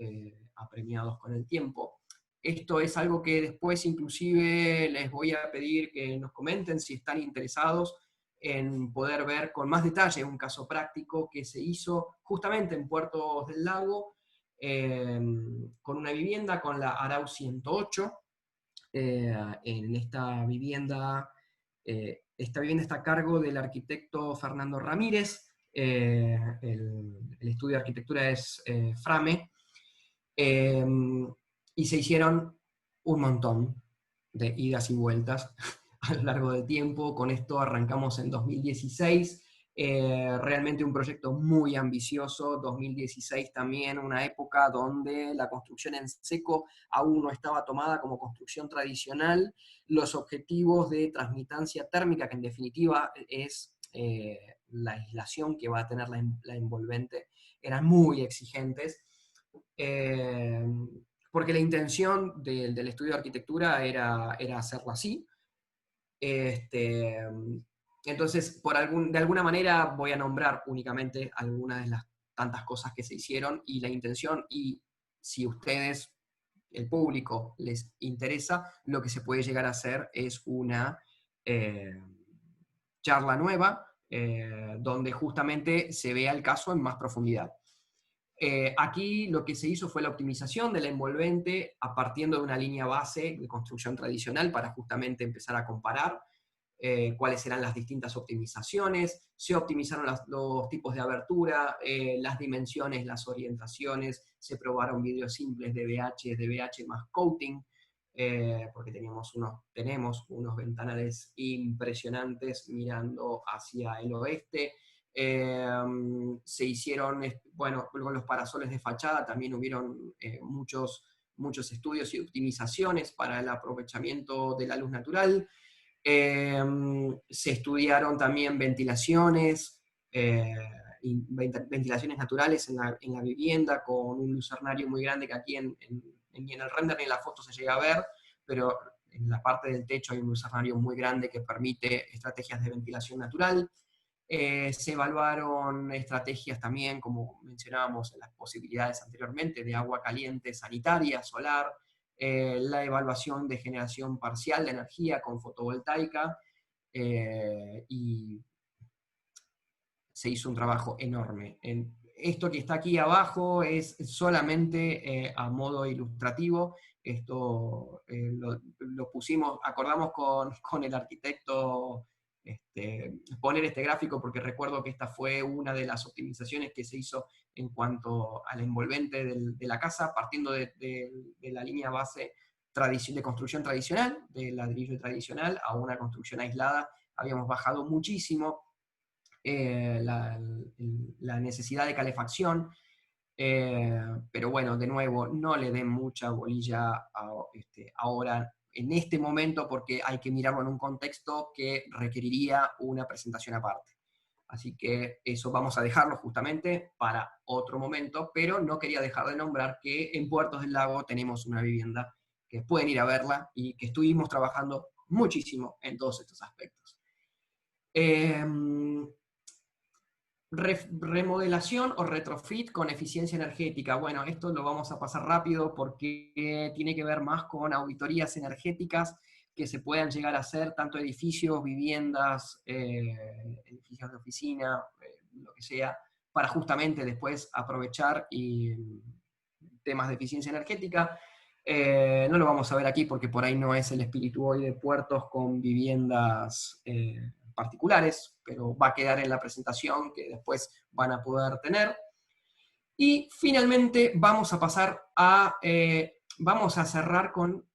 Speaker 2: apremiados con el tiempo. Esto es algo que después inclusive les voy a pedir que nos comenten si están interesados en poder ver con más detalle un caso práctico que se hizo justamente en Puertos del Lago, con una vivienda, con la Arau 108, en esta vivienda. Esta vivienda está a cargo del arquitecto Fernando Ramírez, el estudio de arquitectura es Frame, y se hicieron un montón de idas y vueltas a lo largo del tiempo. Con esto arrancamos en 2016, realmente un proyecto muy ambicioso. 2016 también, una época donde la construcción en seco aún no estaba tomada como construcción tradicional. Los objetivos de transmitancia térmica, que en definitiva es la aislación que va a tener la envolvente, eran muy exigentes. Eh, Porque la intención del estudio de arquitectura era hacerlo así. Este, entonces, de alguna manera voy a nombrar únicamente algunas de las tantas cosas que se hicieron y la intención, y si ustedes, el público, les interesa, lo que se puede llegar a hacer es una charla nueva, donde justamente se vea el caso en más profundidad. Aquí lo que se hizo fue la optimización de la envolvente a partir de una línea base de construcción tradicional para justamente empezar a comparar cuáles eran las distintas optimizaciones. Se optimizaron los tipos de abertura, las dimensiones, las orientaciones, se probaron vídeos simples de VH más coating, porque tenemos unos ventanales impresionantes mirando hacia el oeste. Se hicieron, bueno, con los parasoles de fachada también hubieron muchos estudios y optimizaciones para el aprovechamiento de la luz natural. Se estudiaron también ventilaciones, ventilaciones naturales en la vivienda, con un lucernario muy grande que aquí ni en el render ni en la foto se llega a ver, pero en la parte del techo hay un lucernario muy grande que permite estrategias de ventilación natural. Se evaluaron estrategias también, como mencionábamos en las posibilidades anteriormente, de agua caliente sanitaria, solar, la evaluación de generación parcial de energía con fotovoltaica, y se hizo un trabajo enorme. Esto que está aquí abajo es solamente a modo ilustrativo. Esto lo pusimos, acordamos con el arquitecto poner este gráfico, porque recuerdo que esta fue una de las optimizaciones que se hizo en cuanto al envolvente de la casa, partiendo de la línea base de construcción tradicional, del ladrillo tradicional, a una construcción aislada. Habíamos bajado muchísimo la necesidad de calefacción, pero bueno, de nuevo, no le den mucha bolilla ahora, en este momento, porque hay que mirarlo en un contexto que requeriría una presentación aparte. Así que eso vamos a dejarlo justamente para otro momento, pero no quería dejar de nombrar que en Puertos del Lago tenemos una vivienda que pueden ir a verla y que estuvimos trabajando muchísimo en todos estos aspectos. Remodelación o retrofit con eficiencia energética. Bueno, esto lo vamos a pasar rápido porque tiene que ver más con auditorías energéticas que se puedan llegar a hacer, tanto edificios, viviendas, edificios de oficina, lo que sea, para justamente después aprovechar temas de eficiencia energética. No lo vamos a ver aquí porque por ahí no es el espíritu hoy de Puertos con viviendas particulares, pero va a quedar en la presentación que después van a poder tener. Y finalmente vamos a cerrar con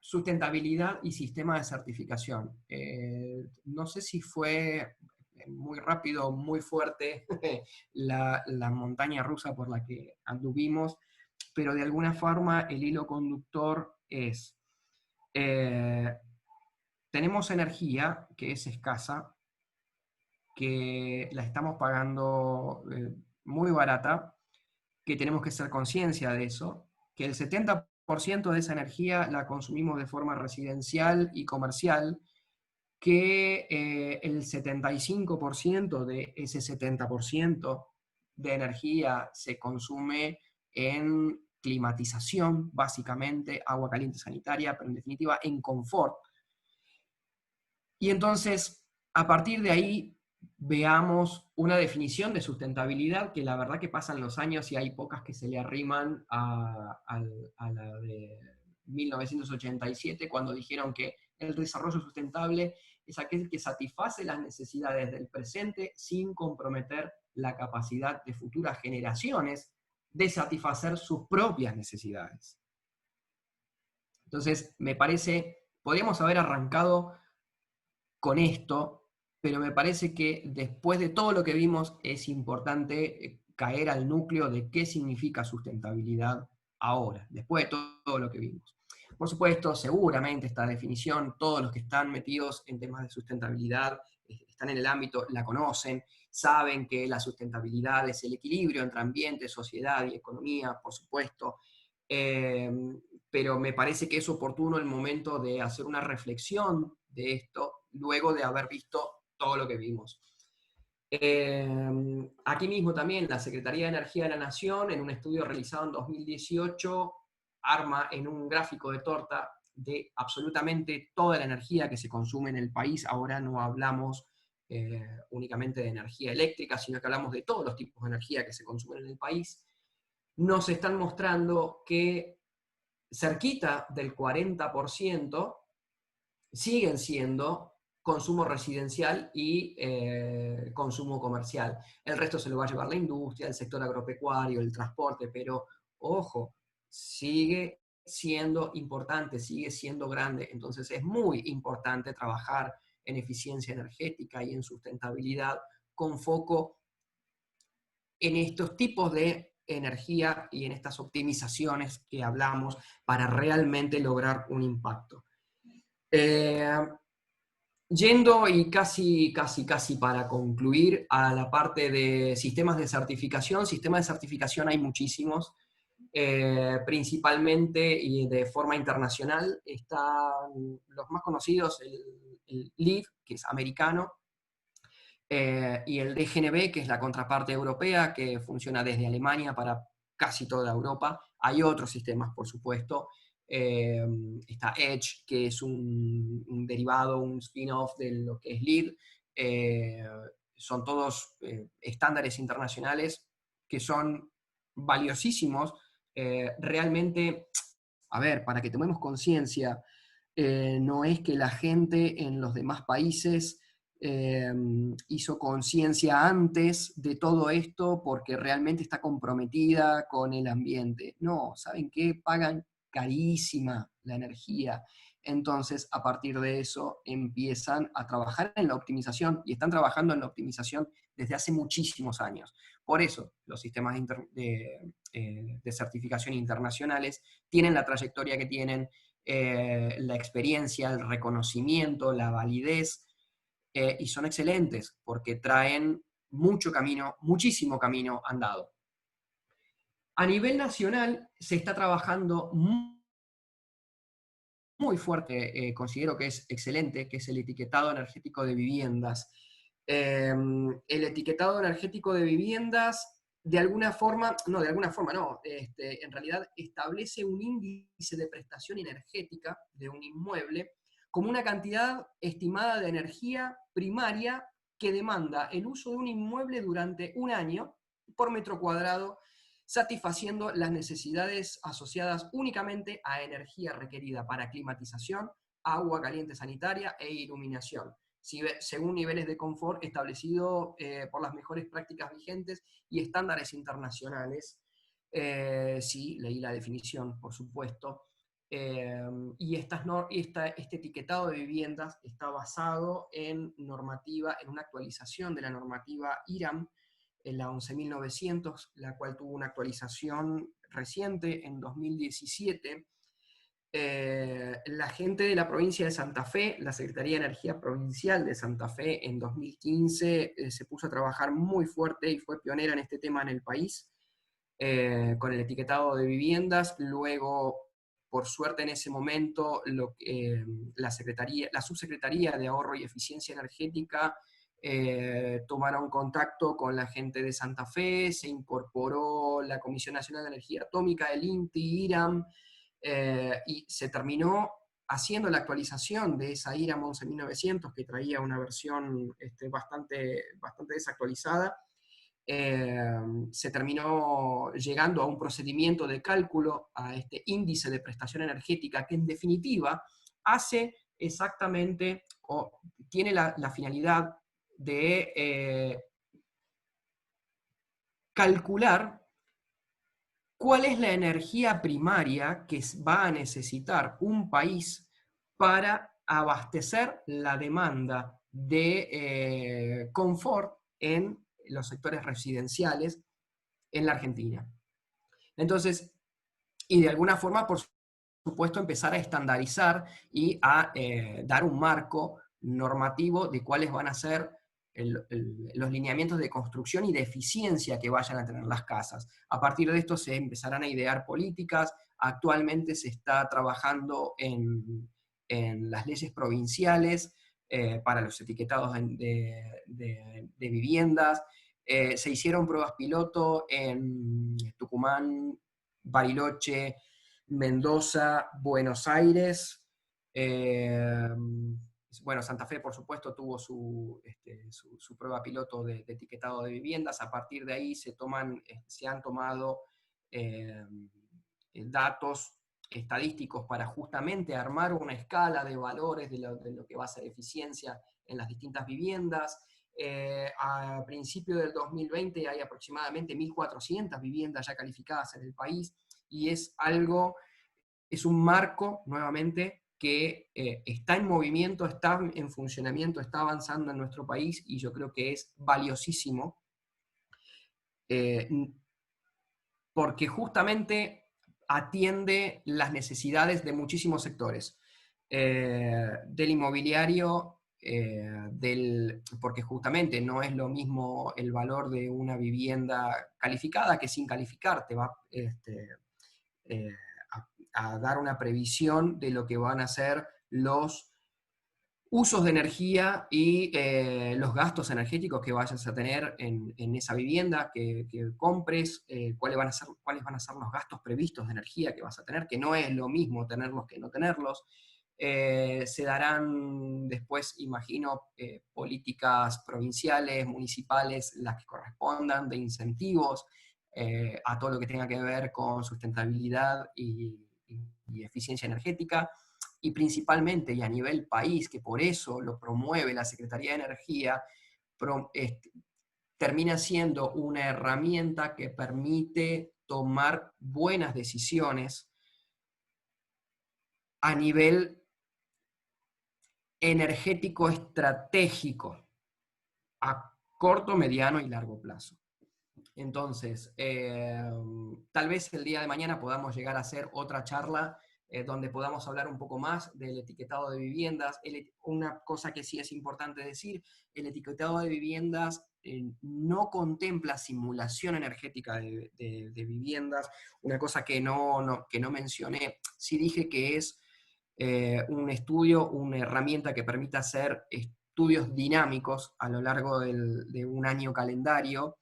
Speaker 2: sustentabilidad y sistema de certificación. No sé si fue muy rápido, muy fuerte la montaña rusa por la que anduvimos, pero de alguna forma el hilo conductor es tenemos energía que es escasa, que la estamos pagando muy barata, que tenemos que ser conciencia de eso, que el 70% de esa energía la consumimos de forma residencial y comercial, que el 75% de ese 70% de energía se consume en climatización, básicamente, agua caliente sanitaria, pero en definitiva en confort. Y entonces, a partir de ahí, veamos una definición de sustentabilidad que la verdad que pasan los años y hay pocas que se le arriman a la 1987, cuando dijeron que el desarrollo sustentable es aquel que satisface las necesidades del presente sin comprometer la capacidad de futuras generaciones de satisfacer sus propias necesidades. Entonces, me parece, podríamos haber arrancado con esto, pero me parece que después de todo lo que vimos es importante caer al núcleo de qué significa sustentabilidad ahora, después de todo lo que vimos. Por supuesto, seguramente esta definición, todos los que están metidos en temas de sustentabilidad, están en el ámbito, la conocen, saben que la sustentabilidad es el equilibrio entre ambiente, sociedad y economía, por supuesto, pero me parece que es oportuno el momento de hacer una reflexión de esto, luego de haber visto todo lo que vimos. Aquí mismo también la Secretaría de Energía de la Nación, en un estudio realizado en 2018, arma en un gráfico de torta de absolutamente toda la energía que se consume en el país. Ahora no hablamos únicamente de energía eléctrica, sino que hablamos de todos los tipos de energía que se consumen en el país. Nos están mostrando que cerquita del 40% siguen siendo consumo residencial y consumo comercial. El resto se lo va a llevar la industria, el sector agropecuario, el transporte, pero ojo, sigue siendo importante, sigue siendo grande. Entonces es muy importante trabajar en eficiencia energética y en sustentabilidad con foco en estos tipos de energía y en estas optimizaciones que hablamos para realmente lograr un impacto. Yendo y casi para concluir a la parte de sistemas de certificación hay muchísimos, principalmente y de forma internacional. Están los más conocidos, el LEED, que es americano, y el DGNB, que es la contraparte europea, que funciona desde Alemania para casi toda Europa. Hay otros sistemas, por supuesto. Está Edge, que es un derivado, un spin-off de lo que es LEED. Son todos estándares internacionales que son valiosísimos. Realmente, a ver, para que tomemos conciencia, no es que la gente en los demás países hizo conciencia antes de todo esto porque realmente está comprometida con el ambiente. No, ¿saben qué? Pagan carísima la energía. Entonces, a partir de eso, empiezan a trabajar en la optimización y están trabajando en la optimización desde hace muchísimos años. Por eso, los sistemas de certificación internacionales tienen la trayectoria que tienen, la experiencia, el reconocimiento, la validez, y son excelentes porque traen mucho camino, muchísimo camino andado. A nivel nacional se está trabajando muy fuerte, considero que es excelente, que es el etiquetado energético de viviendas. El etiquetado energético de viviendas, de alguna forma, no, en realidad establece un índice de prestación energética de un inmueble como una cantidad estimada de energía primaria que demanda el uso de un inmueble durante un año por metro cuadrado, satisfaciendo las necesidades asociadas únicamente a energía requerida para climatización, agua caliente sanitaria e iluminación, según niveles de confort establecidos por las mejores prácticas vigentes y estándares internacionales. Sí, leí la definición, por supuesto. Y este etiquetado de viviendas está basado en una actualización de la normativa IRAM, en la 11.900, la cual tuvo una actualización reciente en 2017. La gente de la provincia de Santa Fe, la Secretaría de Energía Provincial de Santa Fe, en 2015 se puso a trabajar muy fuerte y fue pionera en este tema en el país, con el etiquetado de viviendas. Luego, por suerte en ese momento, la Subsecretaría de Ahorro y Eficiencia Energética tomaron contacto con la gente de Santa Fe, se incorporó la Comisión Nacional de Energía Atómica, el INTI, IRAM, y se terminó haciendo la actualización de esa IRAM 11.900, que traía una versión bastante desactualizada, se terminó llegando a un procedimiento de cálculo, a este índice de prestación energética, que en definitiva hace exactamente, o tiene la finalidad de calcular cuál es la energía primaria que va a necesitar un país para abastecer la demanda de confort en los sectores residenciales en la Argentina. Entonces, y de alguna forma, por supuesto, empezar a estandarizar y a dar un marco normativo de cuáles van a ser los lineamientos de construcción y de eficiencia que vayan a tener las casas. A partir de esto se empezarán a idear políticas. Actualmente se está trabajando en las leyes provinciales para los etiquetados de viviendas. Se hicieron pruebas piloto en Tucumán, Bariloche, Mendoza, Buenos Aires. Bueno, Santa Fe, por supuesto, tuvo su prueba piloto de etiquetado de viviendas. A partir de ahí se han tomado datos estadísticos para justamente armar una escala de valores de lo que va a ser eficiencia en las distintas viviendas. A principio del 2020 hay aproximadamente 1.400 viviendas ya calificadas en el país, y es un marco, nuevamente, que está en movimiento, está en funcionamiento, está avanzando en nuestro país, y yo creo que es valiosísimo, porque justamente atiende las necesidades de muchísimos sectores, del inmobiliario, porque justamente no es lo mismo el valor de una vivienda calificada que sin calificar. Te va a dar una previsión de lo que van a ser los usos de energía y los gastos energéticos que vayas a tener en esa vivienda que compres, cuáles van a ser los gastos previstos de energía que vas a tener, que no es lo mismo tenerlos que no tenerlos. Se darán después, imagino, políticas provinciales, municipales, las que correspondan, de incentivos a todo lo que tenga que ver con sustentabilidad y eficiencia energética. Y principalmente, y a nivel país, que por eso lo promueve la Secretaría de Energía, termina siendo una herramienta que permite tomar buenas decisiones a nivel energético estratégico, a corto, mediano y largo plazo. Entonces, tal vez el día de mañana podamos llegar a hacer otra charla donde podamos hablar un poco más del etiquetado de viviendas. Una cosa que sí es importante decir: el etiquetado de viviendas no contempla simulación energética de viviendas. Una cosa que no mencioné, sí dije que es un estudio, una herramienta que permite hacer estudios dinámicos a lo largo de un año calendario.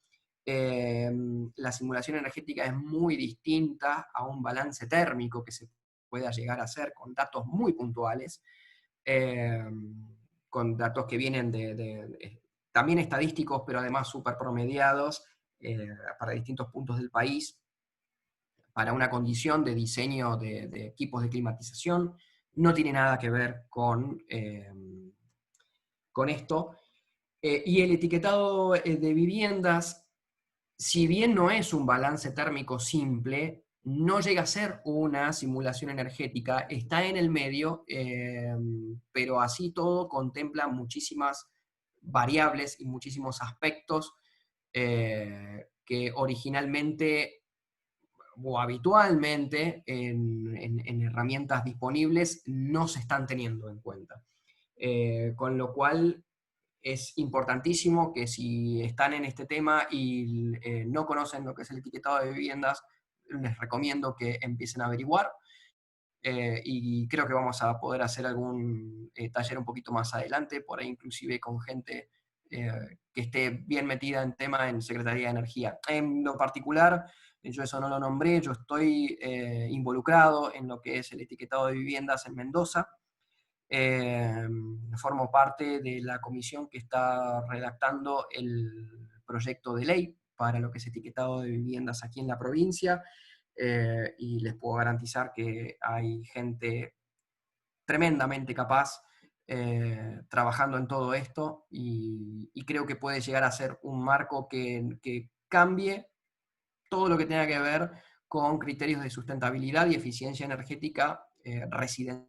Speaker 2: La simulación energética es muy distinta a un balance térmico que se pueda llegar a hacer con datos muy puntuales, con datos que vienen también estadísticos, pero además súper promediados para distintos puntos del país, para una condición de diseño de equipos de climatización. No tiene nada que ver con esto. Y el etiquetado de viviendas, si bien no es un balance térmico simple, no llega a ser una simulación energética, está en el medio, pero así todo contempla muchísimas variables y muchísimos aspectos que originalmente o habitualmente en herramientas disponibles no se están teniendo en cuenta. Con lo cual es importantísimo que, si están en este tema y no conocen lo que es el etiquetado de viviendas, les recomiendo que empiecen a averiguar, y creo que vamos a poder hacer algún taller un poquito más adelante, por ahí inclusive con gente que esté bien metida en tema en Secretaría de Energía. En lo particular, yo eso no lo nombré, yo estoy involucrado en lo que es el etiquetado de viviendas en Mendoza. Formo parte de la comisión que está redactando el proyecto de ley para lo que es etiquetado de viviendas aquí en la provincia, y les puedo garantizar que hay gente tremendamente capaz trabajando en todo esto, y creo que puede llegar a ser un marco que cambie todo lo que tenga que ver con criterios de sustentabilidad y eficiencia energética residencial.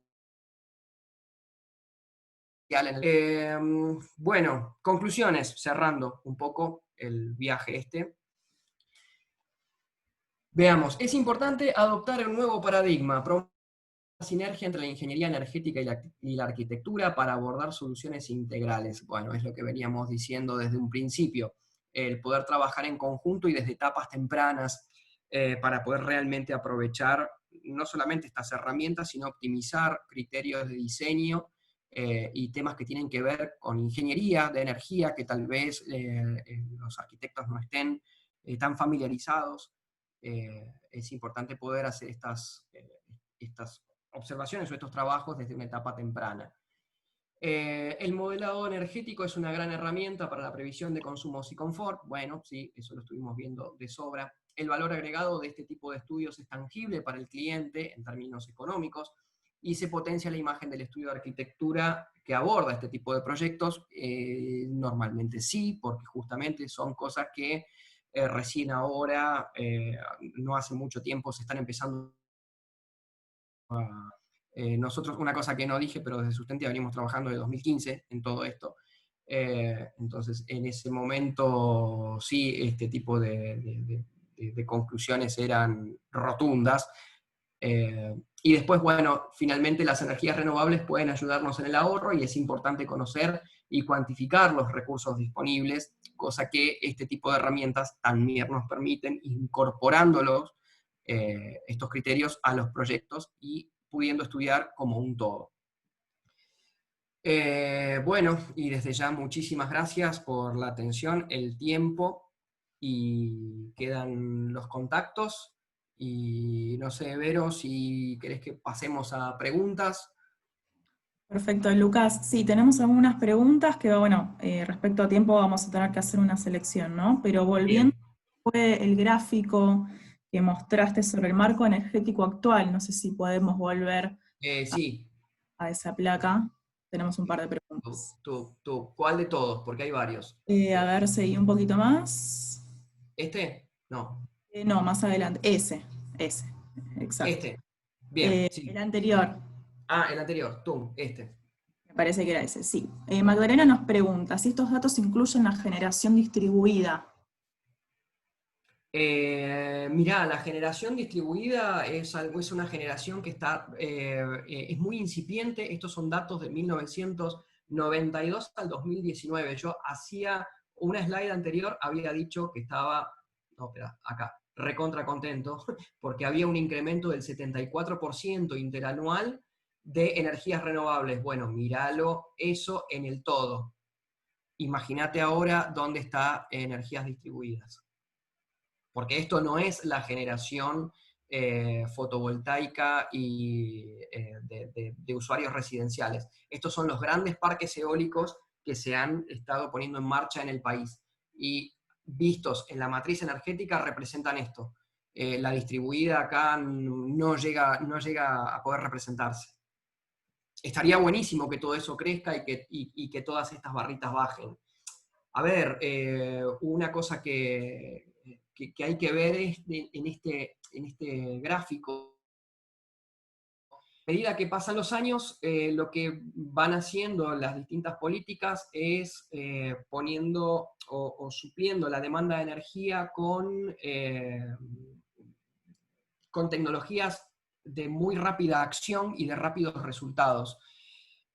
Speaker 2: Bueno, conclusiones, cerrando un poco el viaje este. Veamos, es importante adoptar un nuevo paradigma, promover la sinergia entre la ingeniería energética y la arquitectura para abordar soluciones integrales. Bueno, es lo que veníamos diciendo desde un principio, el poder trabajar en conjunto y desde etapas tempranas para poder realmente aprovechar no solamente estas herramientas, sino optimizar criterios de diseño y temas que tienen que ver con ingeniería de energía, que tal vez los arquitectos no estén tan familiarizados. Es importante poder hacer estas observaciones o estos trabajos desde una etapa temprana. El modelado energético es una gran herramienta para la previsión de consumos y confort. Bueno, sí, eso lo estuvimos viendo de sobra. El valor agregado de este tipo de estudios es tangible para el cliente en términos económicos, y se potencia la imagen del estudio de arquitectura que aborda este tipo de proyectos. Normalmente sí, porque justamente son cosas que recién ahora, no hace mucho tiempo, se están empezando a... nosotros, una cosa que no dije, pero desde Sustentia venimos trabajando de 2015 en todo esto. Entonces, en ese momento, sí, este tipo de conclusiones eran rotundas. Y después, bueno, finalmente las energías renovables pueden ayudarnos en el ahorro, y es importante conocer y cuantificar los recursos disponibles, cosa que este tipo de herramientas también nos permiten, incorporándolos, estos criterios a los proyectos y pudiendo estudiar como un todo. Bueno, y desde ya muchísimas gracias por la atención, el tiempo, y quedan los contactos. Y no sé, Vero, si querés que pasemos a preguntas.
Speaker 1: Perfecto, Lucas. Sí, tenemos algunas preguntas que, bueno, respecto a tiempo vamos a tener que hacer una selección, ¿no? Pero volviendo,
Speaker 2: Bien.
Speaker 1: fue el gráfico que mostraste sobre el marco energético actual. No sé si podemos volver
Speaker 2: Sí.
Speaker 1: a esa placa. Tenemos un par de preguntas.
Speaker 2: ¿Cuál de todos? Porque hay varios.
Speaker 1: A ver, seguí un poquito más.
Speaker 2: ¿Este? No.
Speaker 1: No, más adelante. Ese, exacto.
Speaker 2: Este. Bien,
Speaker 1: El
Speaker 2: sí.
Speaker 1: anterior,
Speaker 2: Ah, el anterior. Este.
Speaker 1: me parece que era ese, sí. Magdalena nos pregunta si estos datos incluyen la generación distribuida.
Speaker 2: Mirá, la generación distribuida es una generación que es muy incipiente. Estos son datos de 1992 al 2019. Yo hacía una slide anterior, había dicho que estaba, no, espera, acá, recontra contento, porque había un incremento del 74% interanual de energías renovables. Bueno, míralo, eso en el todo. Imagínate ahora dónde está energías distribuidas. Porque esto no es la generación fotovoltaica y de usuarios residenciales. Estos son los grandes parques eólicos que se han estado poniendo en marcha en el país. Y vistos en la matriz energética representan esto. La distribuida acá no llega a poder representarse. Estaría buenísimo que todo eso crezca y que todas estas barritas bajen. A ver, una cosa que hay que ver es en este gráfico. A medida que pasan los años, lo que van haciendo las distintas políticas es poniendo o supliendo la demanda de energía con tecnologías de muy rápida acción y de rápidos resultados.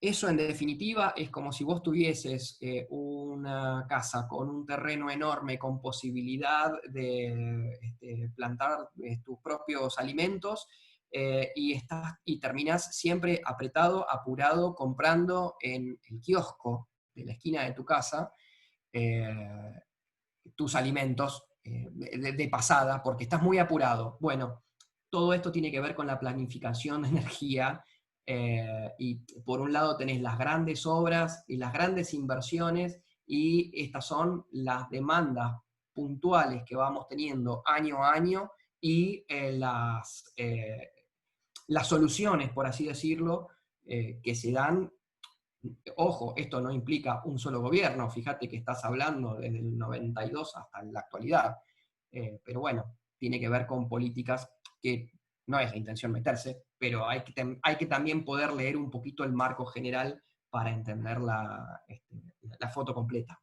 Speaker 2: Eso, en definitiva, es como si vos tuvieses una casa con un terreno enorme, con posibilidad de plantar tus propios alimentos, y terminás siempre apretado, apurado, comprando en el kiosco de la esquina de tu casa eh, tus alimentos de pasada, porque estás muy apurado. Bueno, todo esto tiene que ver con la planificación de energía. Y por un lado tenés las grandes obras y las grandes inversiones, y estas son las demandas puntuales que vamos teniendo año a año y las soluciones, por así decirlo, que se dan. Ojo, esto no implica un solo gobierno, fíjate que estás hablando desde el 92 hasta la actualidad, pero bueno, tiene que ver con políticas que no es la intención meterse, pero hay que también poder leer un poquito el marco general para entender la foto completa.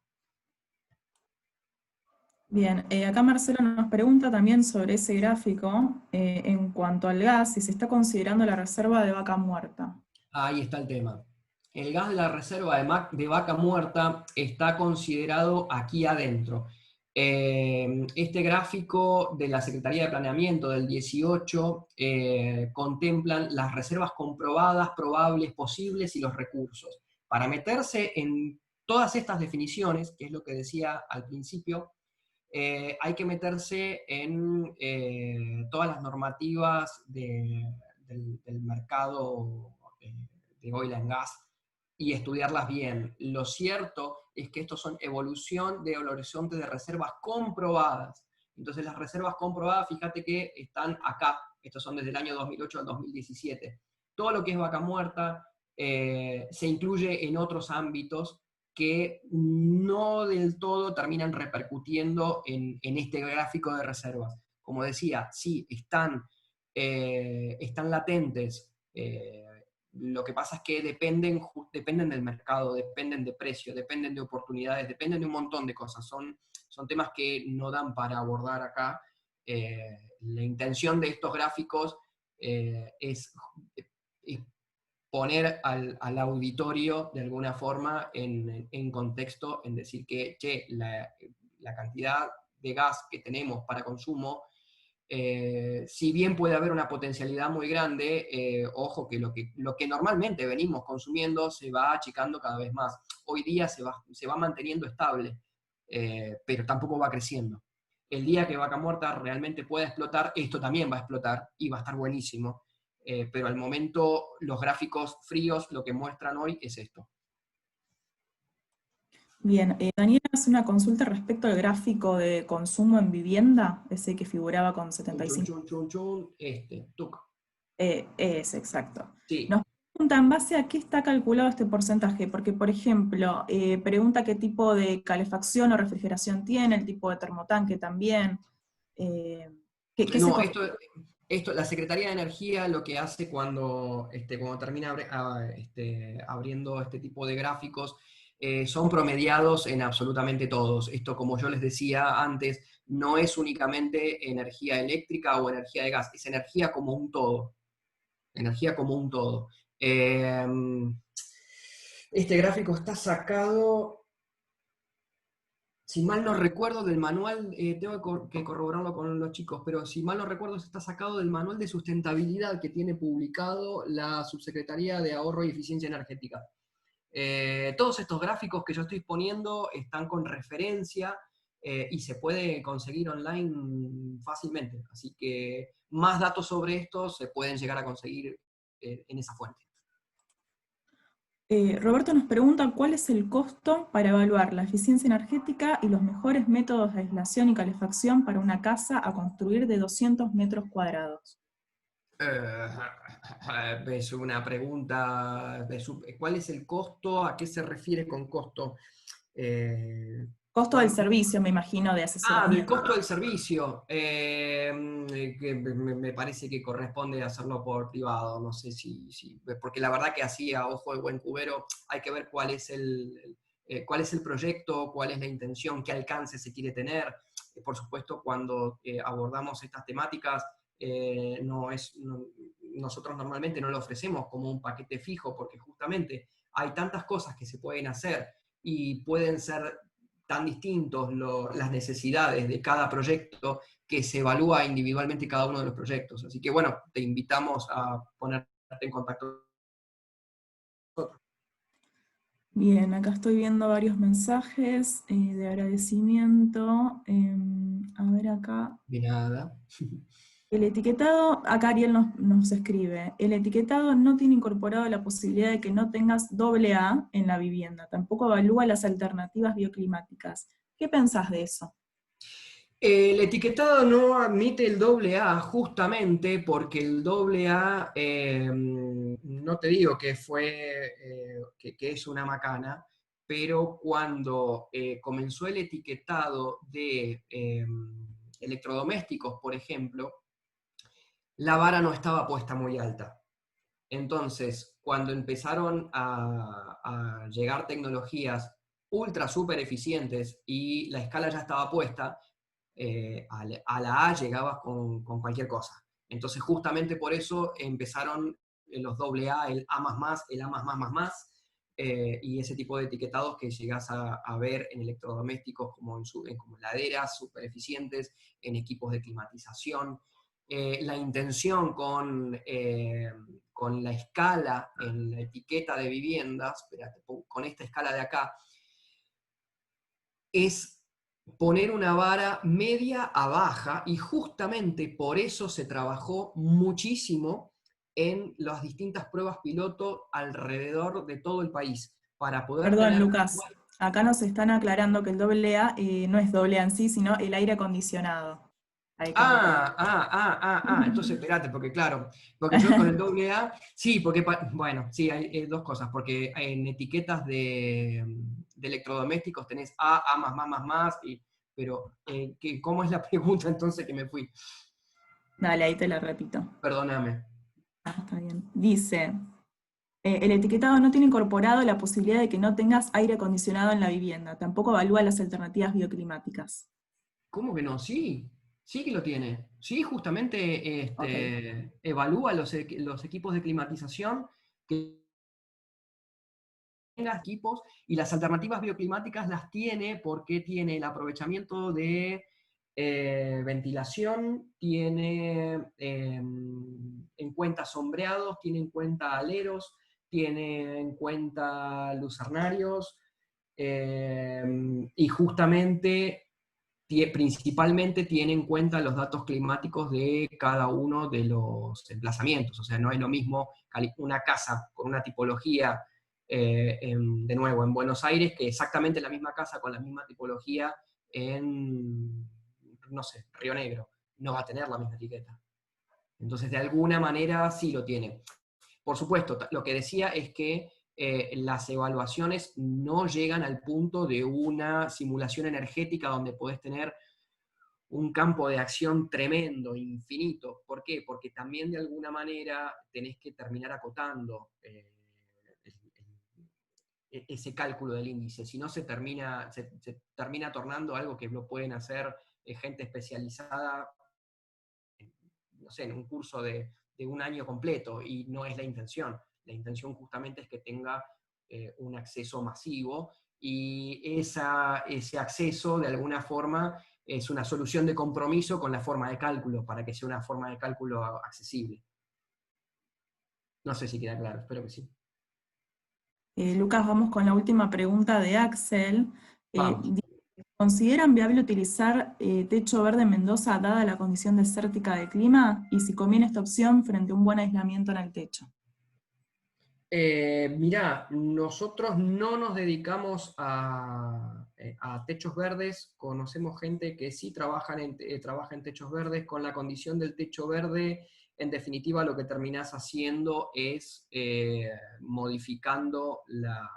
Speaker 1: Bien, acá Marcelo nos pregunta también sobre ese gráfico en cuanto al gas, si se está considerando la reserva de vaca muerta.
Speaker 2: Ahí está el tema. El gas de la reserva de vaca muerta está considerado aquí adentro. Este gráfico de la Secretaría de Planeamiento del 18 contemplan las reservas comprobadas, probables, posibles y los recursos. Para meterse en todas estas definiciones, que es lo que decía al principio, hay que meterse en todas las normativas del mercado de oil and gas y estudiarlas bien. Lo cierto es que estos son evolución del horizonte de reservas comprobadas. Entonces las reservas comprobadas, fíjate que están acá. Estos son desde el año 2008 al 2017. Todo lo que es vaca muerta se incluye en otros ámbitos que no del todo terminan repercutiendo en este gráfico de reservas. Como decía, sí, están latentes. Lo que pasa es que dependen del mercado, dependen de precio, dependen de oportunidades, dependen de un montón de cosas. Son temas que no dan para abordar acá. La intención de estos gráficos es poner al auditorio de alguna forma en contexto, en decir que, che, la cantidad de gas que tenemos para consumo, si bien puede haber una potencialidad muy grande, ojo que lo que normalmente venimos consumiendo se va achicando cada vez más. Hoy día se va manteniendo estable, pero tampoco va creciendo. El día que Vaca Muerta realmente pueda explotar, esto también va a explotar y va a estar buenísimo. Pero al momento los gráficos fríos lo que muestran hoy es esto.
Speaker 1: Bien, Daniela hace una consulta respecto al gráfico de consumo en vivienda, ese que figuraba con
Speaker 2: Chun, chun,
Speaker 1: 75.
Speaker 2: chun, chun, chun, tuc.
Speaker 1: Es exacto.
Speaker 2: Sí.
Speaker 1: Nos pregunta en base a qué está calculado este porcentaje, porque por ejemplo, pregunta qué tipo de calefacción o refrigeración tiene, el tipo de termotanque también. ¿Qué se
Speaker 2: No,
Speaker 1: considera?
Speaker 2: la Secretaría de Energía lo que hace cuando termina abriendo este tipo de gráficos, son promediados en absolutamente todos. Esto, como yo les decía antes, no es únicamente energía eléctrica o energía de gas, es energía como un todo. Energía como un todo. Este gráfico está sacado, si mal no recuerdo, del manual, tengo que corroborarlo con los chicos, pero si mal no recuerdo, está sacado del manual de sustentabilidad que tiene publicado la Subsecretaría de Ahorro y Eficiencia Energética. Todos estos gráficos que yo estoy poniendo están con referencia y se puede conseguir online fácilmente. Así que más datos sobre esto se pueden llegar a conseguir en esa fuente.
Speaker 1: Roberto nos pregunta cuál es el costo para evaluar la eficiencia energética y los mejores métodos de aislación y calefacción para una casa a construir de 200 metros cuadrados.
Speaker 2: Es una pregunta, ¿cuál es el costo? ¿A qué se refiere con costo?
Speaker 1: Costo del servicio, me imagino, de
Speaker 2: Del
Speaker 1: asesoramiento.
Speaker 2: costo del servicio, que me parece que corresponde hacerlo por privado, no sé porque la verdad que así a ojo de buen cubero hay que ver cuál es el proyecto, cuál es la intención, qué alcance se quiere tener. Por supuesto, cuando abordamos estas temáticas, nosotros normalmente no lo ofrecemos como un paquete fijo, porque justamente hay tantas cosas que se pueden hacer y pueden ser tan distintos las necesidades de cada proyecto que se evalúa individualmente cada uno de los proyectos. Así que bueno, te invitamos a ponerte en contacto.
Speaker 1: Bien, acá estoy viendo varios mensajes de agradecimiento. A ver acá.
Speaker 2: De nada.
Speaker 1: El etiquetado, acá Ariel nos escribe, el etiquetado no tiene incorporado la posibilidad de que no tengas AA en la vivienda, tampoco evalúa las alternativas bioclimáticas. ¿Qué pensás de eso?
Speaker 2: El etiquetado no admite el AA justamente porque el AA, no te digo que que es una macana, pero cuando comenzó el etiquetado de electrodomésticos, por ejemplo, la vara no estaba puesta muy alta. Entonces, cuando empezaron a llegar tecnologías ultra super eficientes y la escala ya estaba puesta, a la A llegabas con cualquier cosa. Entonces, justamente por eso empezaron los AA, el A++, el A++++, y ese tipo de etiquetados que llegás a ver en electrodomésticos como heladeras super eficientes, en equipos de climatización. La intención con la escala en la etiqueta de viviendas, espérate, con esta escala de acá, es poner una vara media a baja, y justamente por eso se trabajó muchísimo en las distintas pruebas piloto alrededor de todo el país, para poder
Speaker 1: Perdón,
Speaker 2: tener...
Speaker 1: Lucas, acá nos están aclarando que el AA no es AA en sí, sino el aire acondicionado. Ahí que anotar.
Speaker 2: Entonces espérate, porque claro, porque yo con el AA, sí, porque, bueno, sí, hay dos cosas, porque en etiquetas de electrodomésticos tenés pero ¿cómo es la pregunta entonces que me fui?
Speaker 1: Dale, ahí te la repito.
Speaker 2: Perdóname.
Speaker 1: Ah, está bien. Dice, el etiquetado no tiene incorporado la posibilidad de que no tengas aire acondicionado en la vivienda. Tampoco evalúa las alternativas bioclimáticas.
Speaker 2: ¿Cómo que no? Sí, sí que lo tiene. Sí, justamente
Speaker 1: Ok.
Speaker 2: evalúa los equipos de climatización que tenga equipos, y las alternativas bioclimáticas las tiene porque tiene el aprovechamiento de ventilación, tiene en cuenta sombreados, tiene en cuenta aleros, tiene en cuenta lucernarios, y justamente principalmente tiene en cuenta los datos climáticos de cada uno de los emplazamientos. O sea, no es lo mismo una casa con una tipología, de nuevo, en Buenos Aires, que exactamente la misma casa con la misma tipología en, no sé, Río Negro. No va a tener la misma etiqueta. Entonces, de alguna manera sí lo tiene. Por supuesto, lo que decía es que las evaluaciones no llegan al punto de una simulación energética donde podés tener un campo de acción tremendo, infinito. ¿Por qué? Porque también de alguna manera tenés que terminar acotando ese cálculo del índice, si no se termina tornando algo que lo pueden hacer gente especializada, no sé, en un curso de un año completo, y no es la intención. La intención justamente es que tenga un acceso masivo, y ese acceso de alguna forma es una solución de compromiso con la forma de cálculo, para que sea una forma de cálculo accesible. No sé si queda claro, espero que sí.
Speaker 1: Lucas, vamos con la última pregunta de Axel.
Speaker 2: Vamos.
Speaker 1: ¿Consideran viable utilizar techo verde en Mendoza dada la condición desértica del clima? Y si conviene esta opción frente a un buen aislamiento en el techo.
Speaker 2: Mirá, nosotros no nos dedicamos a techos verdes. Conocemos gente que sí trabaja en techos verdes. Con la condición del techo verde, en definitiva lo que terminás haciendo es modificando la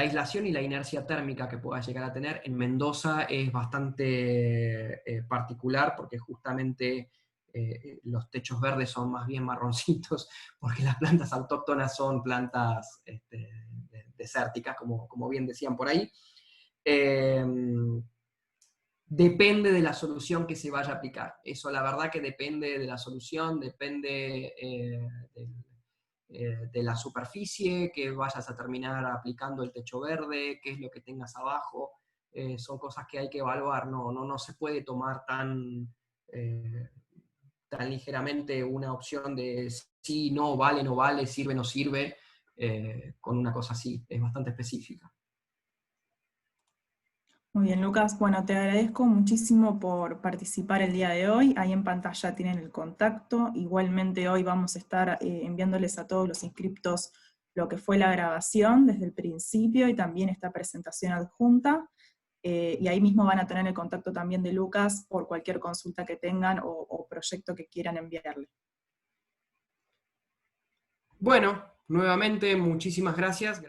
Speaker 2: aislación y la inercia térmica que puedas llegar a tener. En Mendoza es bastante particular, porque justamente los techos verdes son más bien marroncitos, porque las plantas autóctonas son plantas desérticas, como bien decían por ahí. Eh, Depende de la solución que se vaya a aplicar. Eso la verdad que depende de la solución, depende de la superficie que vayas a terminar aplicando el techo verde, qué es lo que tengas abajo. Son cosas que hay que evaluar. No se puede tomar tan ligeramente una opción de sí, no, vale, no vale, sirve, no sirve, con una cosa así. Es bastante específica.
Speaker 1: Muy bien, Lucas. Bueno, te agradezco muchísimo por participar el día de hoy. Ahí en pantalla tienen el contacto. Igualmente hoy vamos a estar enviándoles a todos los inscriptos lo que fue la grabación desde el principio y también esta presentación adjunta. y ahí mismo van a tener el contacto también de Lucas por cualquier consulta que tengan o proyecto que quieran enviarle.
Speaker 2: Bueno, nuevamente muchísimas gracias.